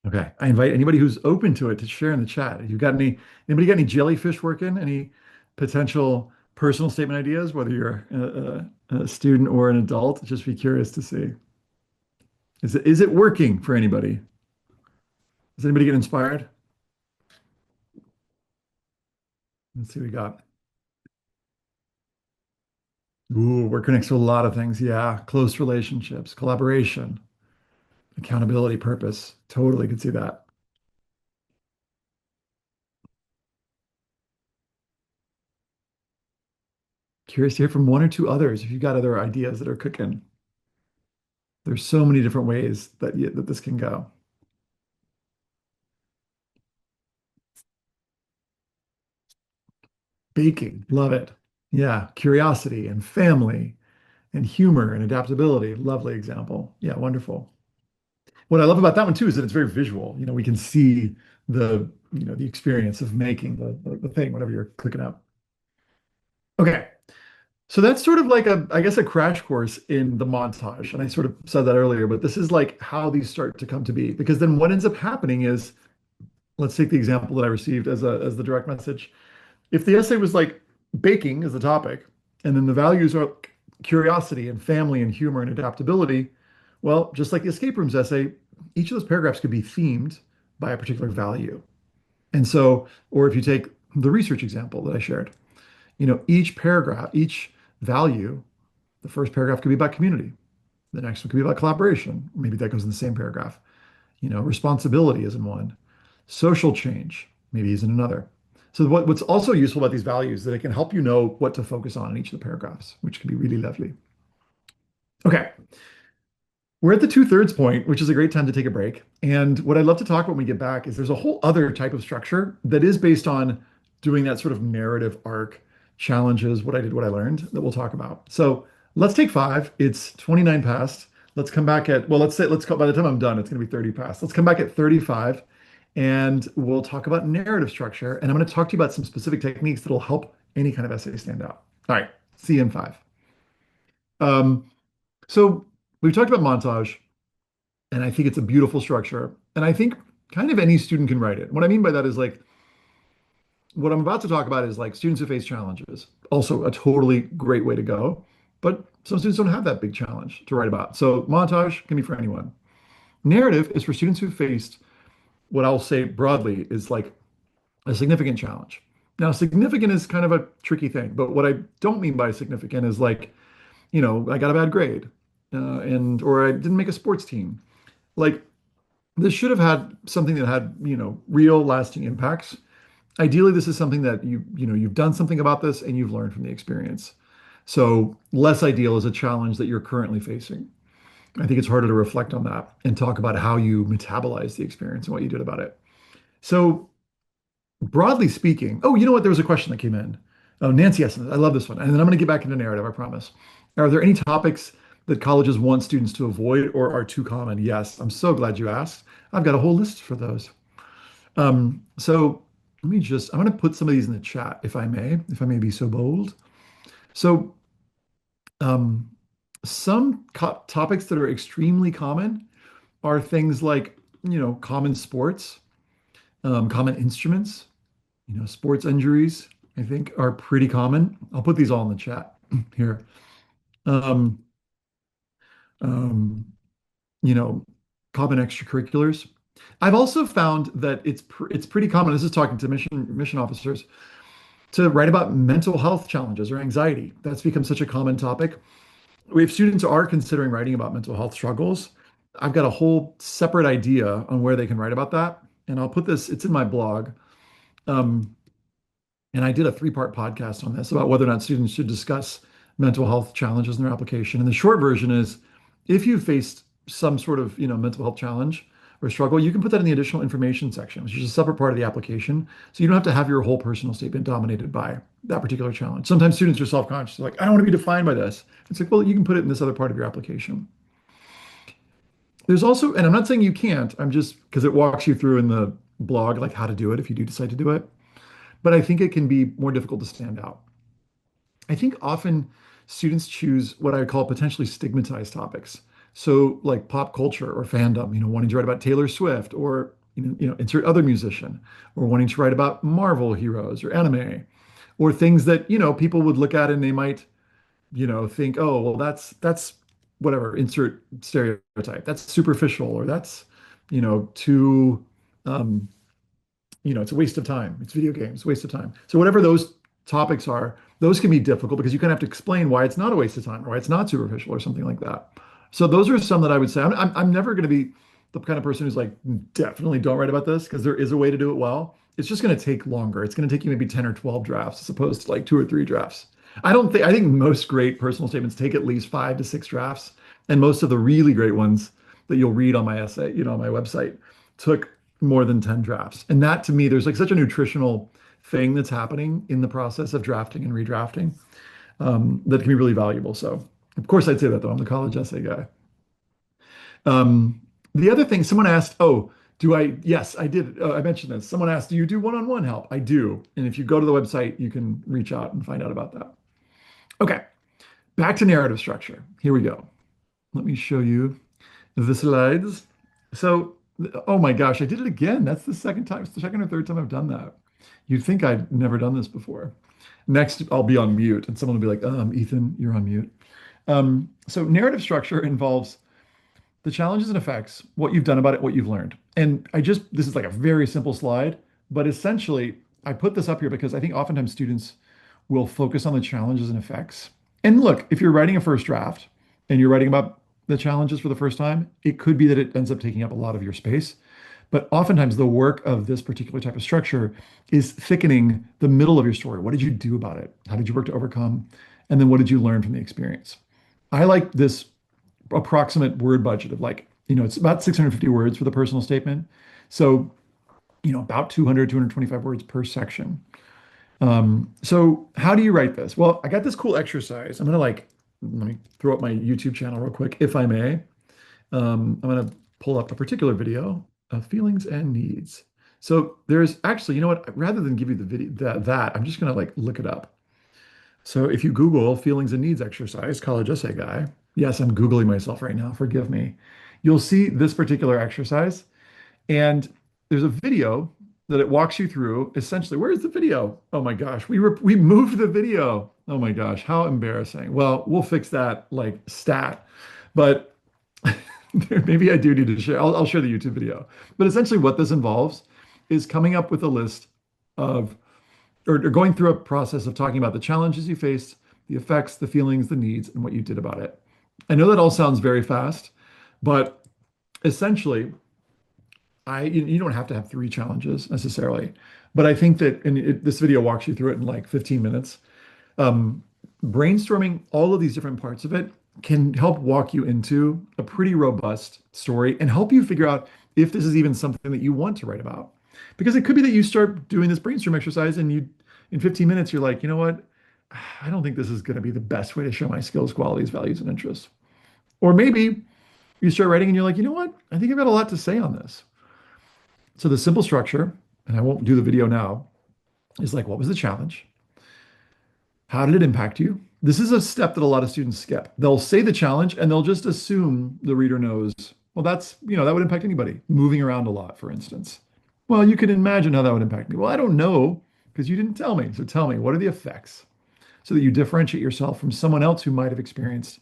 Okay. I invite anybody who's open to it to share in the chat. If you've got anybody got any jellyfish working? Any potential personal statement ideas, whether you're a student or an adult? Just be curious to see. Is it working for anybody? Does anybody get inspired? Let's see what we got. Ooh, we're connected to a lot of things. Yeah. Close relationships, collaboration, accountability, purpose. Totally could see that. Curious to hear from one or two others if you've got other ideas that are cooking. There's so many different ways that this can go. Baking, love it. Yeah, curiosity and family and humor and adaptability. Lovely example. Yeah, wonderful. What I love about that one too is that it's very visual. We can see the experience of making the thing, whatever you're clicking up. Okay. So that's sort of like I guess, a crash course in the montage. And I sort of said that earlier, but this is like how these start to come to be. Because then what ends up happening is, let's take the example that I received as the direct message. If the essay was like baking as the topic, and then the values are curiosity and family and humor and adaptability, well, just like the escape rooms essay, each of those paragraphs could be themed by a particular value. And so, or if you take the research example that I shared, each paragraph, each value, the first paragraph could be about community. The next one could be about collaboration. Maybe that goes in the same paragraph. Responsibility isn't one. Social change maybe isn't another. So what's also useful about these values is that it can help you know what to focus on in each of the paragraphs, which can be really lovely. Okay, we're at the two-thirds point, which is a great time to take a break. And what I'd love to talk about when we get back is there's a whole other type of structure that is based on doing that sort of narrative arc, challenges, what I did, what I learned, that we'll talk about. So let's take five. It's 29 past. Let's come back at, well, let's say, let's go, by the time I'm done, it's going to be 30 past. Let's come back at 35 and we'll talk about narrative structure. And I'm going to talk to you about some specific techniques that will help any kind of essay stand out. All right, see you in five. Um, so we've talked about montage. And I think it's a beautiful structure. And I think kind of any student can write it. What I mean by that is like what I'm about to talk about is like students who face challenges. Also a totally great way to go. But some students don't have that big challenge to write about. So montage can be for anyone. Narrative is for students who faced what I'll say broadly is like a significant challenge. Now, significant is kind of a tricky thing, but what I don't mean by significant is like, I got a bad grade, and or I didn't make a sports team. Like this should have had something that had, real lasting impacts. Ideally, this is something that you've done something about this and you've learned from the experience. So less ideal is a challenge that you're currently facing. I think it's harder to reflect on that and talk about how you metabolize the experience and what you did about it. So broadly speaking, oh, you know what? There was a question that came in. Oh, Nancy Essen, I love this one. And then I'm going to get back into narrative, I promise. Are there any topics that colleges want students to avoid or are too common? Yes, I'm so glad you asked. I've got a whole list for those. So I'm going to put some of these in the chat if I may be so bold. So, um, some topics that are extremely common are things like, common sports, common instruments, sports injuries, I think are pretty common. I'll put these all in the chat here. Um, um, you know, Common extracurriculars. I've also found that it's pretty common. This is talking to mission officers to write about mental health challenges or anxiety. That's become such a common topic. If students are considering writing about mental health struggles, I've got a whole separate idea on where they can write about that. And I'll put this, it's in my blog. Um, and I did a three-part podcast on this about whether or not students should discuss mental health challenges in their application. And the short version is if you faced some sort of, mental health challenge or struggle, you can put that in the additional information section, which is a separate part of the application. So you don't have to have your whole personal statement dominated by that particular challenge. Sometimes students are self-conscious, they're like, I don't want to be defined by this. It's like, well, you can put it in this other part of your application. There's also, and I'm not saying you can't, I'm just because it walks you through in the blog, like how to do it if you do decide to do it. But I think it can be more difficult to stand out. I think often students choose what I would call potentially stigmatized topics. So like pop culture or fandom, wanting to write about Taylor Swift or insert other musician, or wanting to write about Marvel heroes or anime, or things that, people would look at and they might, think, oh, well, that's whatever, insert stereotype. That's superficial or that's, too um, it's a waste of time. It's video games, waste of time. So whatever those topics are, those can be difficult because you kind of have to explain why it's not a waste of time or why it's not superficial or something like that. So those are some that I would say. I'm never going to be the kind of person who's like, definitely don't write about this because there is a way to do it well. It's just going to take longer. It's going to take you maybe 10 or 12 drafts as opposed to like two or three drafts. I think most great personal statements take at least 5 to 6 drafts. And most of the really great ones that you'll read on my essay, on my website, took more than 10 drafts. And that to me, there's like such a nutritional thing that's happening in the process of drafting and redrafting that can be really valuable. So, of course, I'd say that though. I'm the college essay guy. Um, the other thing, someone asked, oh, do I? Yes, I did. I mentioned this. Someone asked, do you do one-on-one help? I do. And if you go to the website, you can reach out and find out about that. Okay, back to narrative structure. Here we go. Let me show you the slides. So, oh my gosh, I did it again. That's the second time, it's the second or third time I've done that. You'd think I'd never done this before. Next, I'll be on mute and someone will be like, Ethan, you're on mute. So narrative structure involves the challenges and effects, what you've done about it, what you've learned. And this is like a very simple slide, but essentially I put this up here because I think oftentimes students will focus on the challenges and effects. And look, if you're writing a first draft and you're writing about the challenges for the first time. It could be that it ends up taking up a lot of your space. But oftentimes, the work of this particular type of structure is thickening the middle of your story. What did you do about it? How did you work to overcome? And then what did you learn from the experience? I like this approximate word budget of like, it's about 650 words for the personal statement. So, about 200, 225 words per section. So how do you write this? Well, I got this cool exercise. Let me throw up my YouTube channel real quick, if I may. I'm gonna pull up a particular video of feelings and needs. So there's actually, you know what? Rather than give you the video I'm just gonna like look it up. So if you Google feelings and needs exercise, college essay guy, yes, I'm Googling myself right now, forgive me. You'll see this particular exercise. And there's a video that it walks you through. Essentially, where's the video? Oh my gosh, we moved the video. Oh my gosh, how embarrassing. Well, we'll fix that like stat. But maybe I do need to share. I'll share the YouTube video. But essentially, what this involves is coming up with a list of, or going through a process of talking about the challenges you faced, the effects, the feelings, the needs, and what you did about it. I know that all sounds very fast, but essentially, you don't have to have three challenges necessarily, but I think that, this video walks you through it in like 15 minutes. Um, Brainstorming all of these different parts of it can help walk you into a pretty robust story and help you figure out if this is even something that you want to write about. Because it could be that you start doing this brainstorm exercise and in 15 minutes, you're like, you know what? I don't think this is going to be the best way to show my skills, qualities, values, and interests. Or maybe you start writing and you're like, you know what? I think I've got a lot to say on this. So the simple structure, and I won't do the video now, is like, what was the challenge? How did it impact you? This is a step that a lot of students skip. They'll say the challenge and they'll just assume the reader knows, well, that would impact anybody. Moving around a lot, for instance. Well, you can imagine how that would impact me. Well, I don't know because you didn't tell me. So tell me, what are the effects? So that you differentiate yourself from someone else who might have experienced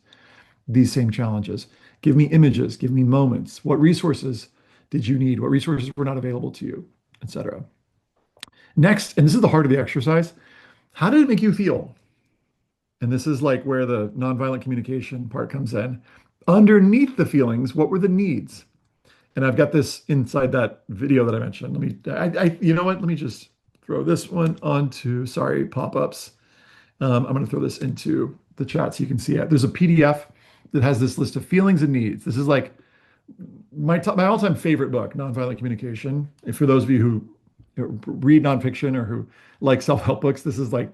these same challenges. Give me images, give me moments. What resources did you need? What resources were not available to you, etc. Next, and this is the heart of the exercise, how did it make you feel? And this is like where the nonviolent communication part comes in. Underneath the feelings, what were the needs? And I've got this inside that video that I mentioned. You know what? Let me just throw this one onto, sorry, pop-ups. I'm going to throw this into the chat so you can see it. There's a PDF that has this list of feelings and needs. This is like my all-time favorite book, Nonviolent Communication. And for those of you who read nonfiction or who like self-help books, this is like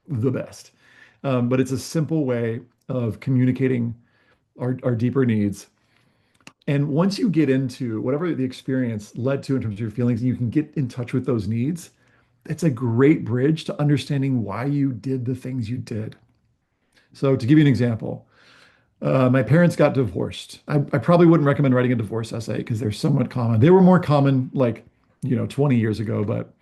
the best. But it's a simple way of communicating our deeper needs. And once you get into whatever the experience led to in terms of your feelings, and you can get in touch with those needs, it's a great bridge to understanding why you did the things you did. So to give you an example, my parents got divorced. I probably wouldn't recommend writing a divorce essay because they're somewhat common. They were more common like, 20 years ago, but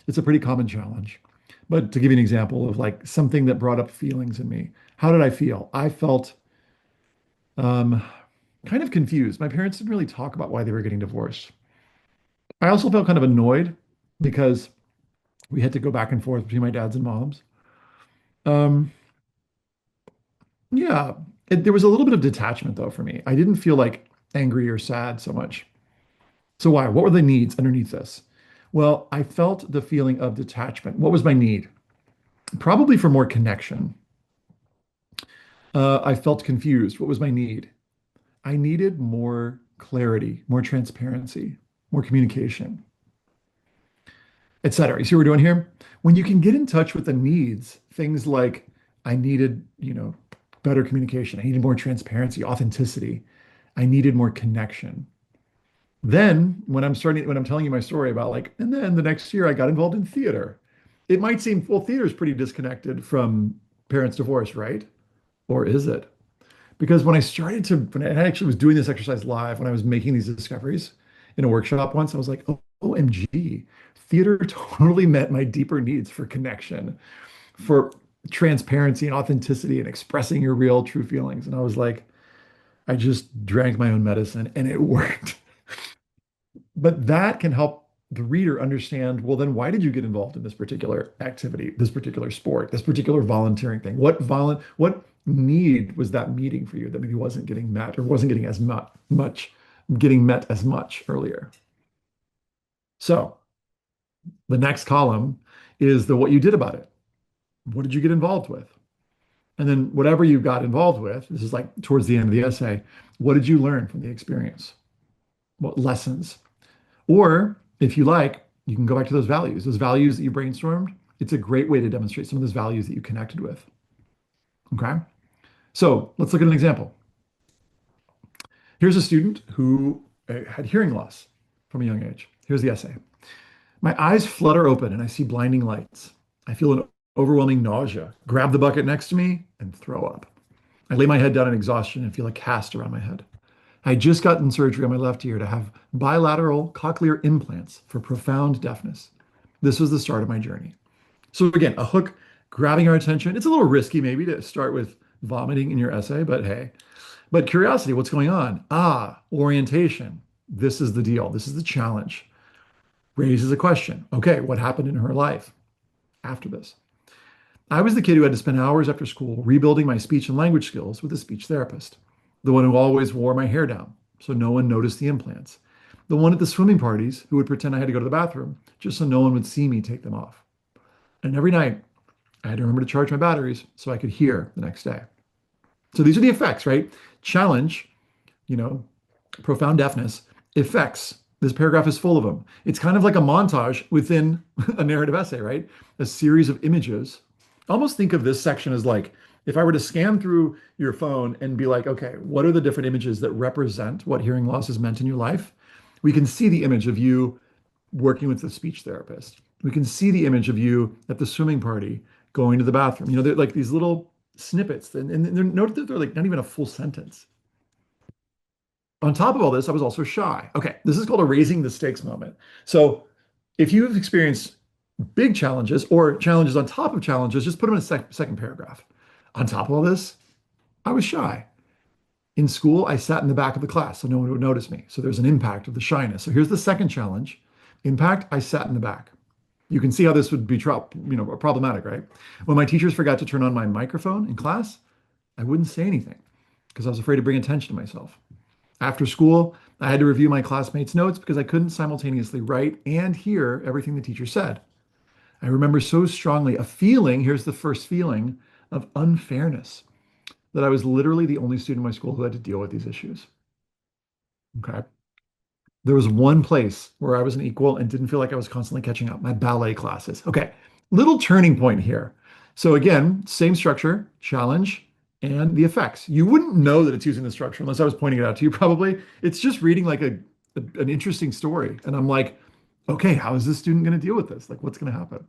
it's a pretty common challenge. But to give you an example of like something that brought up feelings in me, how did I feel? I felt um, kind of confused. My parents didn't really talk about why they were getting divorced. I also felt kind of annoyed because we had to go back and forth between my dads and moms. Um, yeah, there was a little bit of detachment though for me. I didn't feel like angry or sad so much. So why? What were the needs underneath this? Well, I felt the feeling of detachment. What was my need? Probably for more connection. I felt confused. What was my need? I needed more clarity, more transparency, more communication, etc. You see what we're doing here? When you can get in touch with the needs, things like I needed, better communication. I needed more transparency, authenticity. I needed more connection. Then when I'm telling you my story about like, and then the next year I got involved in theater. It might seem, well, theater is pretty disconnected from parents' divorce, right? Or is it? Because when I actually was doing this exercise live, when I was making these discoveries in a workshop once, I was like, oh, OMG, theater totally met my deeper needs for connection, for transparency and authenticity and expressing your real true feelings. And I was like, I just drank my own medicine and it worked. But that can help. the reader understand, well, then why did you get involved in this particular activity, this particular sport, this particular volunteering thing? What need was that meeting for you that maybe wasn't getting met or wasn't getting as much getting met as much earlier? So the next column is the what you did about it. What did you get involved with? And then whatever you got involved with, this is like towards the end of the essay, what did you learn from the experience? What lessons? Or if you like, you can go back to those values that you brainstormed. It's a great way to demonstrate some of those values that you connected with. Okay. So let's look at an example. Here's a student who had hearing loss from a young age. Here's the essay. My eyes flutter open and I see blinding lights. I feel an overwhelming nausea. Grab the bucket next to me and throw up. I lay my head down in exhaustion and feel a cast around my head. I had just gotten surgery on my left ear to have bilateral cochlear implants for profound deafness. This was the start of my journey. So again, a hook grabbing our attention. It's a little risky maybe to start with vomiting in your essay, but hey. But curiosity, what's going on? Ah, orientation. This is the deal. This is the challenge. Raises a question. Okay, what happened in her life after this? I was the kid who had to spend hours after school rebuilding my speech and language skills with a speech therapist, the one who always wore my hair down so no one noticed the implants, the one at the swimming parties who would pretend I had to go to the bathroom just so no one would see me take them off. And every night, I had to remember to charge my batteries so I could hear the next day. So these are the effects, right? Challenge, you know, profound deafness, effects. This paragraph is full of them. It's kind of like a montage within a narrative essay, right? A series of images. Almost think of this section as like if I were to scan through your phone and be like, okay, what are the different images that represent what hearing loss has meant in your life? We can see the image of you working with the speech therapist. We can see the image of you at the swimming party going to the bathroom. You know, they're like these little snippets, and they're note that they're like not even a full sentence. On top of all this, I was also shy. Okay, this is called a raising the stakes moment. So if you've experienced big challenges or challenges on top of challenges, just put them in a second paragraph. On top of all this, I was shy. In school, I sat in the back of the class so no one would notice me. So there's an impact of the shyness. So here's the second challenge. Impact, I sat in the back. You can see how this would be problematic, right? When my teachers forgot to turn on my microphone in class, I wouldn't say anything because I was afraid to bring attention to myself. After school, I had to review my classmates' notes because I couldn't simultaneously write and hear everything the teacher said. I remember so strongly a feeling, here's the first feeling, of unfairness, that I was literally the only student in my school who had to deal with these issues. Okay. There was one place where I was an equal and didn't feel like I was constantly catching up, my ballet classes. Okay. Little turning point here. So again, same structure, challenge, and the effects. You wouldn't know that it's using the structure unless I was pointing it out to you, probably. It's just reading like an interesting story. And I'm like, okay, how is this student going to deal with this? Like, what's going to happen?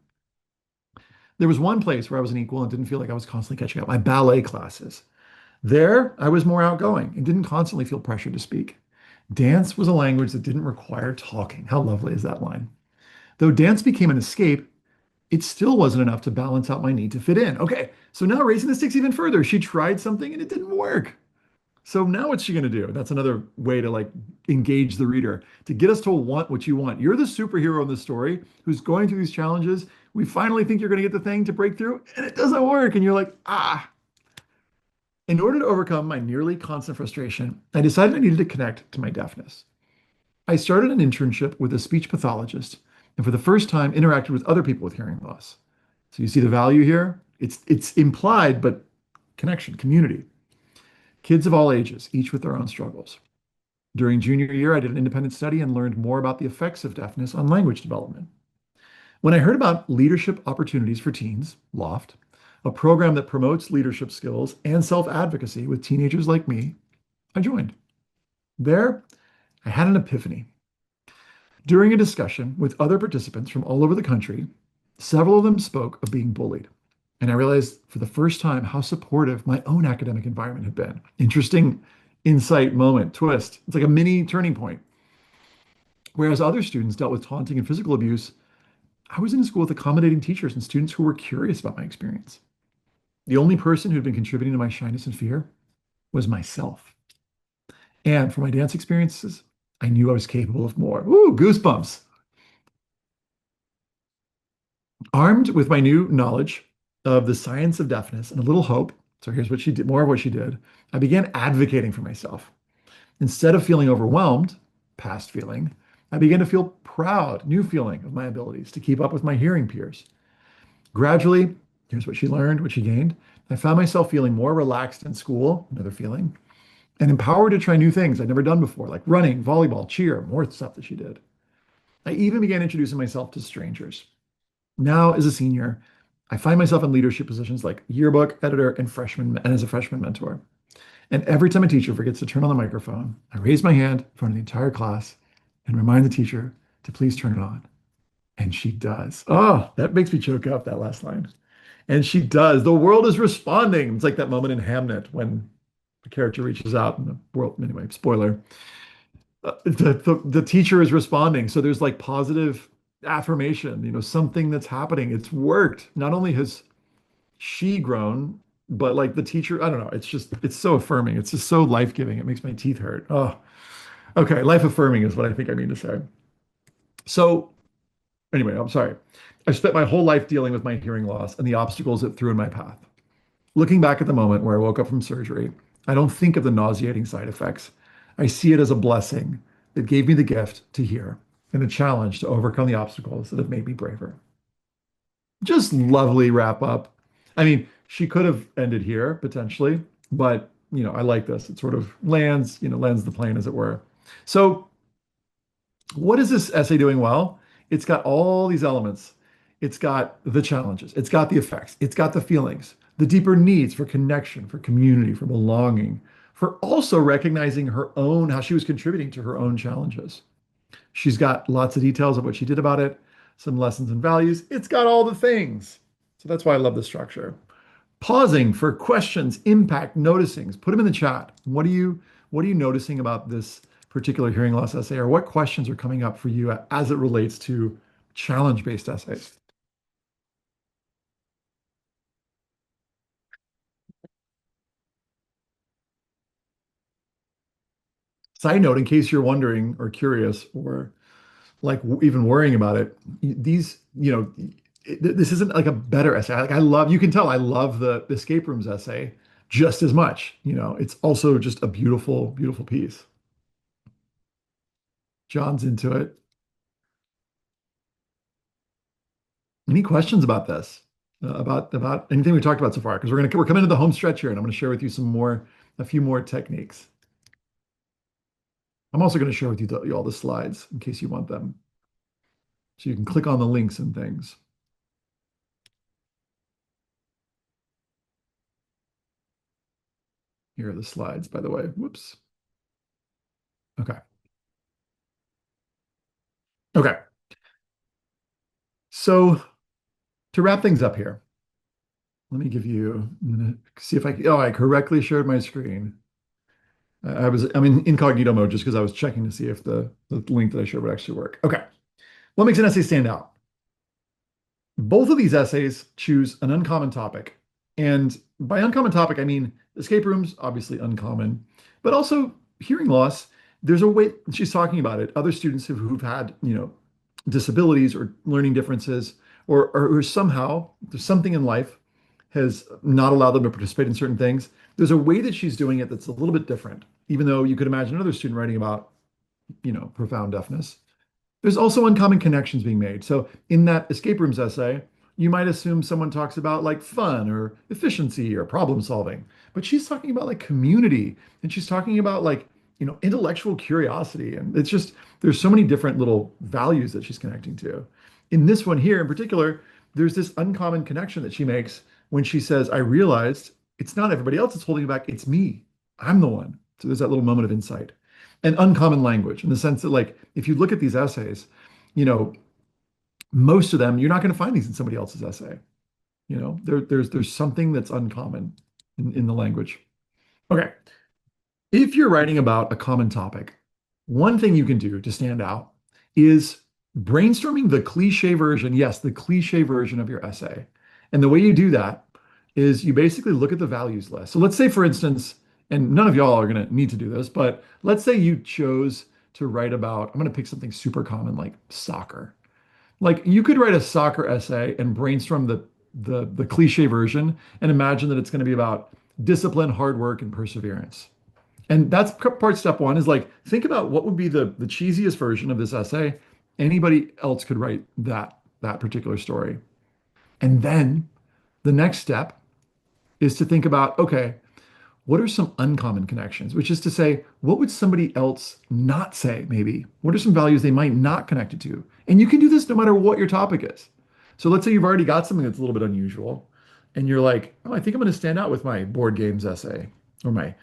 There was one place where I was an equal and didn't feel like I was constantly catching up, my ballet classes. There, I was more outgoing and didn't constantly feel pressured to speak. Dance was a language that didn't require talking. How lovely is that line? Though dance became an escape, it still wasn't enough to balance out my need to fit in. Okay, so now raising the stakes even further. She tried something and it didn't work. So now what's she going to do? That's another way to like engage the reader, to get us to want what you want. You're the superhero in the story who's going through these challenges. We finally think you're going to get the thing to break through and it doesn't work. And you're like, ah. In order to overcome my nearly constant frustration, I decided I needed to connect to my deafness. I started an internship with a speech pathologist and for the first time interacted with other people with hearing loss. So you see the value here? It's implied, but connection, community. Kids of all ages, each with their own struggles. During junior year, I did an independent study and learned more about the effects of deafness on language development. When I heard about leadership opportunities for teens, LOFT, a program that promotes leadership skills and self-advocacy with teenagers like me, I joined. There, I had an epiphany. During a discussion with other participants from all over the country, several of them spoke of being bullied. And I realized for the first time how supportive my own academic environment had been. Interesting insight moment, twist. It's like a mini turning point. Whereas other students dealt with taunting and physical abuse, I was in a school with accommodating teachers and students who were curious about my experience. The only person who'd been contributing to my shyness and fear was myself. And for my dance experiences, I knew I was capable of more. Ooh, goosebumps. Armed with my new knowledge of the science of deafness and a little hope, so here's what she did, more of what she did. I began advocating for myself. Instead of feeling overwhelmed, past feeling, I began to feel proud, new feeling of my abilities to keep up with my hearing peers. Gradually, here's what she learned, what she gained. I found myself feeling more relaxed in school, another feeling, and empowered to try new things I'd never done before, like running, volleyball, cheer, more stuff that she did. I even began introducing myself to strangers. Now, as a senior, I find myself in leadership positions like yearbook editor and freshman and as a freshman mentor. And every time a teacher forgets to turn on the microphone, I raise my hand in front of the entire class and remind the teacher to please turn it on. And she does. Oh, that makes me choke up, that last line. And she does. The world is responding. It's like that moment in Hamnet when the character reaches out in the world. Anyway, spoiler. The teacher is responding. So there's like positive affirmation, something that's happening. It's worked. Not only has she grown, but like the teacher, I don't know. It's so affirming. It's just so life-giving. It makes my teeth hurt. Oh, okay. Life affirming is what I think I mean to say. So anyway, I'm sorry. I've spent my whole life dealing with my hearing loss and the obstacles it threw in my path. Looking back at the moment where I woke up from surgery, I don't think of the nauseating side effects. I see it as a blessing that gave me the gift to hear and a challenge to overcome the obstacles that have made me braver. Just lovely wrap up. I mean, she could have ended here potentially, but I like this. It sort of lands the plane as it were. So what is this essay doing well? It's got all these elements. It's got the challenges, it's got the effects, it's got the feelings, the deeper needs for connection, for community, for belonging, for also recognizing her own, how she was contributing to her own challenges. She's got lots of details of what she did about it, some lessons and values. It's got all the things. So that's why I love the structure. Pausing for questions, impact, noticings. Put them in the chat. What are you noticing about this particular hearing loss essay, or what questions are coming up for you as it relates to challenge-based essays? Side note, in case you're wondering or curious or like even worrying about it, these, this isn't like a better essay. Like you can tell I love the escape rooms essay just as much. It's also just a beautiful, beautiful piece. John's into it. Any questions about this? About anything we talked about so far? Because we're coming to the home stretch here, and I'm going to share with you a few more techniques. I'm also going to share with you all the slides in case you want them, so you can click on the links and things. Here are the slides, by the way. Whoops. Okay. Okay. So to wrap things up here, let me I'm going to see if I correctly shared my screen. I'm in incognito mode just because I was checking to see if the link that I shared would actually work. Okay. What makes an essay stand out? Both of these essays choose an uncommon topic. And by uncommon topic, I mean escape rooms, obviously uncommon, but also hearing loss. There's a way she's talking about it. Other students who've had, disabilities or learning differences, or somehow there's something in life has not allowed them to participate in certain things. There's a way that she's doing it that's a little bit different, even though you could imagine another student writing about, profound deafness. There's also uncommon connections being made. So in that escape rooms essay, you might assume someone talks about like fun or efficiency or problem solving, but she's talking about like community, and she's talking about like, intellectual curiosity. And it's just, there's so many different little values that she's connecting to. In this one here in particular, there's this uncommon connection that she makes when she says, I realized it's not everybody else that's holding you back, it's me. I'm the one. So there's that little moment of insight. And uncommon language in the sense that, like, if you look at these essays, you know, most of them, you're not going to find these in somebody else's essay. There's something that's uncommon in the language. Okay. If you're writing about a common topic, one thing you can do to stand out is brainstorming the cliche version. Yes, the cliche version of your essay. And the way you do that is you basically look at the values list. So let's say, for instance, and none of y'all are going to need to do this, but let's say you chose to write about, I'm going to pick something super common like soccer. Like you could write a soccer essay and brainstorm the cliche version and imagine that it's going to be about discipline, hard work, and perseverance. And that's part step one is like think about what would be the cheesiest version of this essay. Anybody else could write that particular story. And then the next step is to think about, okay, what are some uncommon connections? Which is to say, what would somebody else not say, maybe? What are some values they might not connect it to? And you can do this no matter what your topic is. So let's say you've already got something that's a little bit unusual, and you're like, oh, I think I'm going to stand out with my board games essay or my,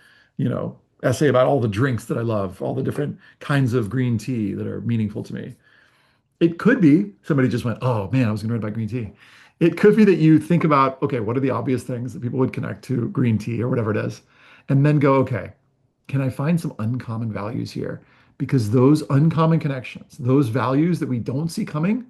essay about all the drinks that I love, all the different kinds of green tea that are meaningful to me. It could be somebody just went, oh man, I was going to write about green tea. It could be that you think about, okay, what are the obvious things that people would connect to green tea or whatever it is? And then go, okay, can I find some uncommon values here? Because those uncommon connections, those values that we don't see coming,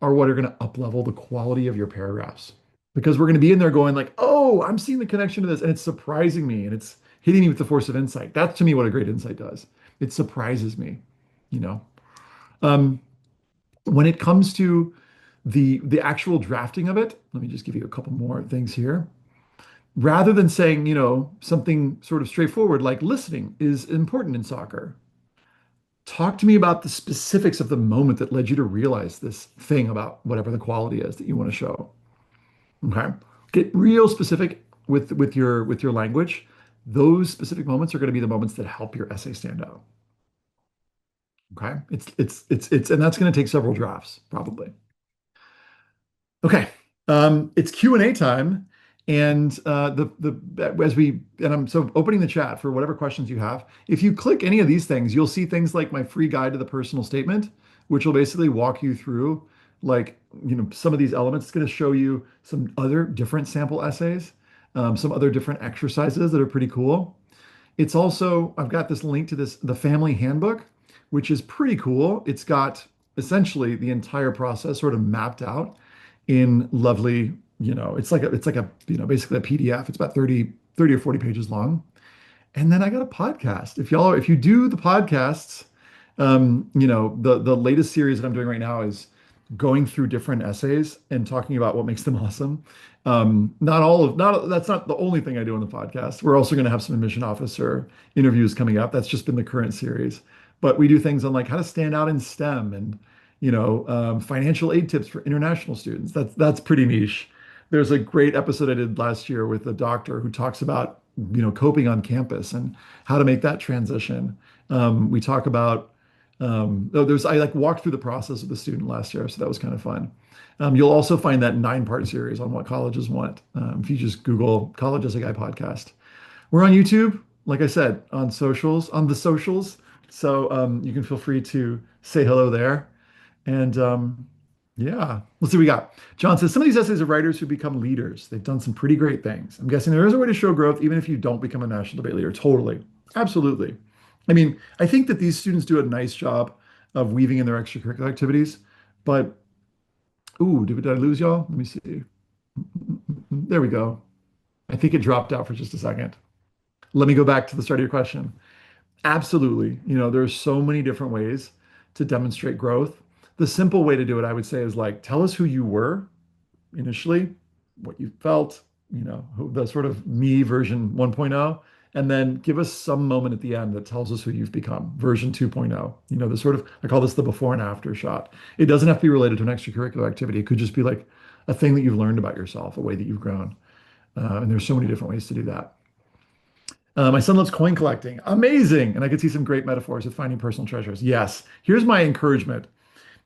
are what are going to uplevel the quality of your paragraphs. Because we're going to be in there going like, oh, I'm seeing the connection to this, and it's surprising me, and it's hitting me with the force of insight. That's to me what a great insight does. It surprises me, you know. Um, when it comes to the actual drafting of it, let me just give you a couple more things here. Rather than saying, something sort of straightforward like listening is important in soccer, talk to me about the specifics of the moment that led you to realize this thing about whatever the quality is that you want to show. Okay. Get real specific with your language. Those specific moments are going to be the moments that help your essay stand out. Okay. And that's going to take several drafts, probably. Okay. It's Q&A time. And I'm so opening the chat for whatever questions you have. If you click any of these things, you'll see things like my free guide to the personal statement, which will basically walk you through like, some of these elements. It's going to show you some other different sample essays, some other different exercises that are pretty cool. It's also, I've got this link to the family handbook, which is pretty cool. It's got essentially the entire process sort of mapped out in lovely, it's like a, basically a PDF. It's about 30 or 40 pages long. And then I got a podcast. If you do the podcasts, the latest series that I'm doing right now is going through different essays and talking about what makes them awesome. Not that's not the only thing I do on the podcast. We're also going to have some admission officer interviews coming up. That's just been the current series. But we do things on like how to stand out in STEM and financial aid tips for international students. That's pretty niche. There's a great episode I did last year with a doctor who talks about coping on campus and how to make that transition. We talk about I like walked through the process with a student last year, so that was kind of fun. You'll also find that 9-part series on what colleges want. If you just Google College as a Guy podcast. We're on YouTube, like I said, on the socials. So you can feel free to say hello there. And yeah, let's see what we got. John says some of these essays are writers who become leaders. They've done some pretty great things. I'm guessing there is a way to show growth even if you don't become a national debate leader. Totally. Absolutely. I mean, I think that these students do a nice job of weaving in their extracurricular activities, but ooh, did I lose y'all? Let me see. There we go. I think it dropped out for just a second. Let me go back to the start of your question. Absolutely. There's so many different ways to demonstrate growth. The simple way to do it, I would say, is like tell us who you were initially, what you felt, the sort of me version 1.0, and then give us some moment at the end that tells us who you've become, version 2.0. The sort of, I call this the before and after shot. It doesn't have to be related to an extracurricular activity. It could just be like a thing that you've learned about yourself, a way that you've grown. And there's so many different ways to do that. My son loves coin collecting. Amazing. And I could see some great metaphors with finding personal treasures. Yes. Here's my encouragement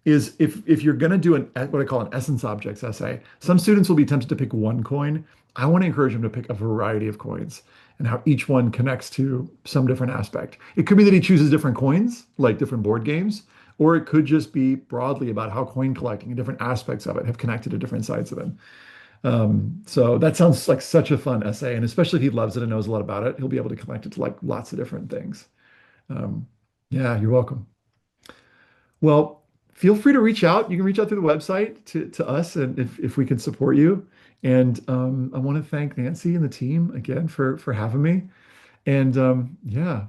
is if you're going to do what I call an essence objects essay, some students will be tempted to pick one coin. I want to encourage them to pick a variety of coins and how each one connects to some different aspect. It could be that he chooses different coins, like different board games, or it could just be broadly about how coin collecting and different aspects of it have connected to different sides of him. So that sounds like such a fun essay, and especially if he loves it and knows a lot about it, he'll be able to connect it to like lots of different things. Um, yeah, you're welcome. Well, feel free to reach out. You can reach out through the website to us, and if we can support you. And I want to thank Nancy and the team again for having me. And yeah,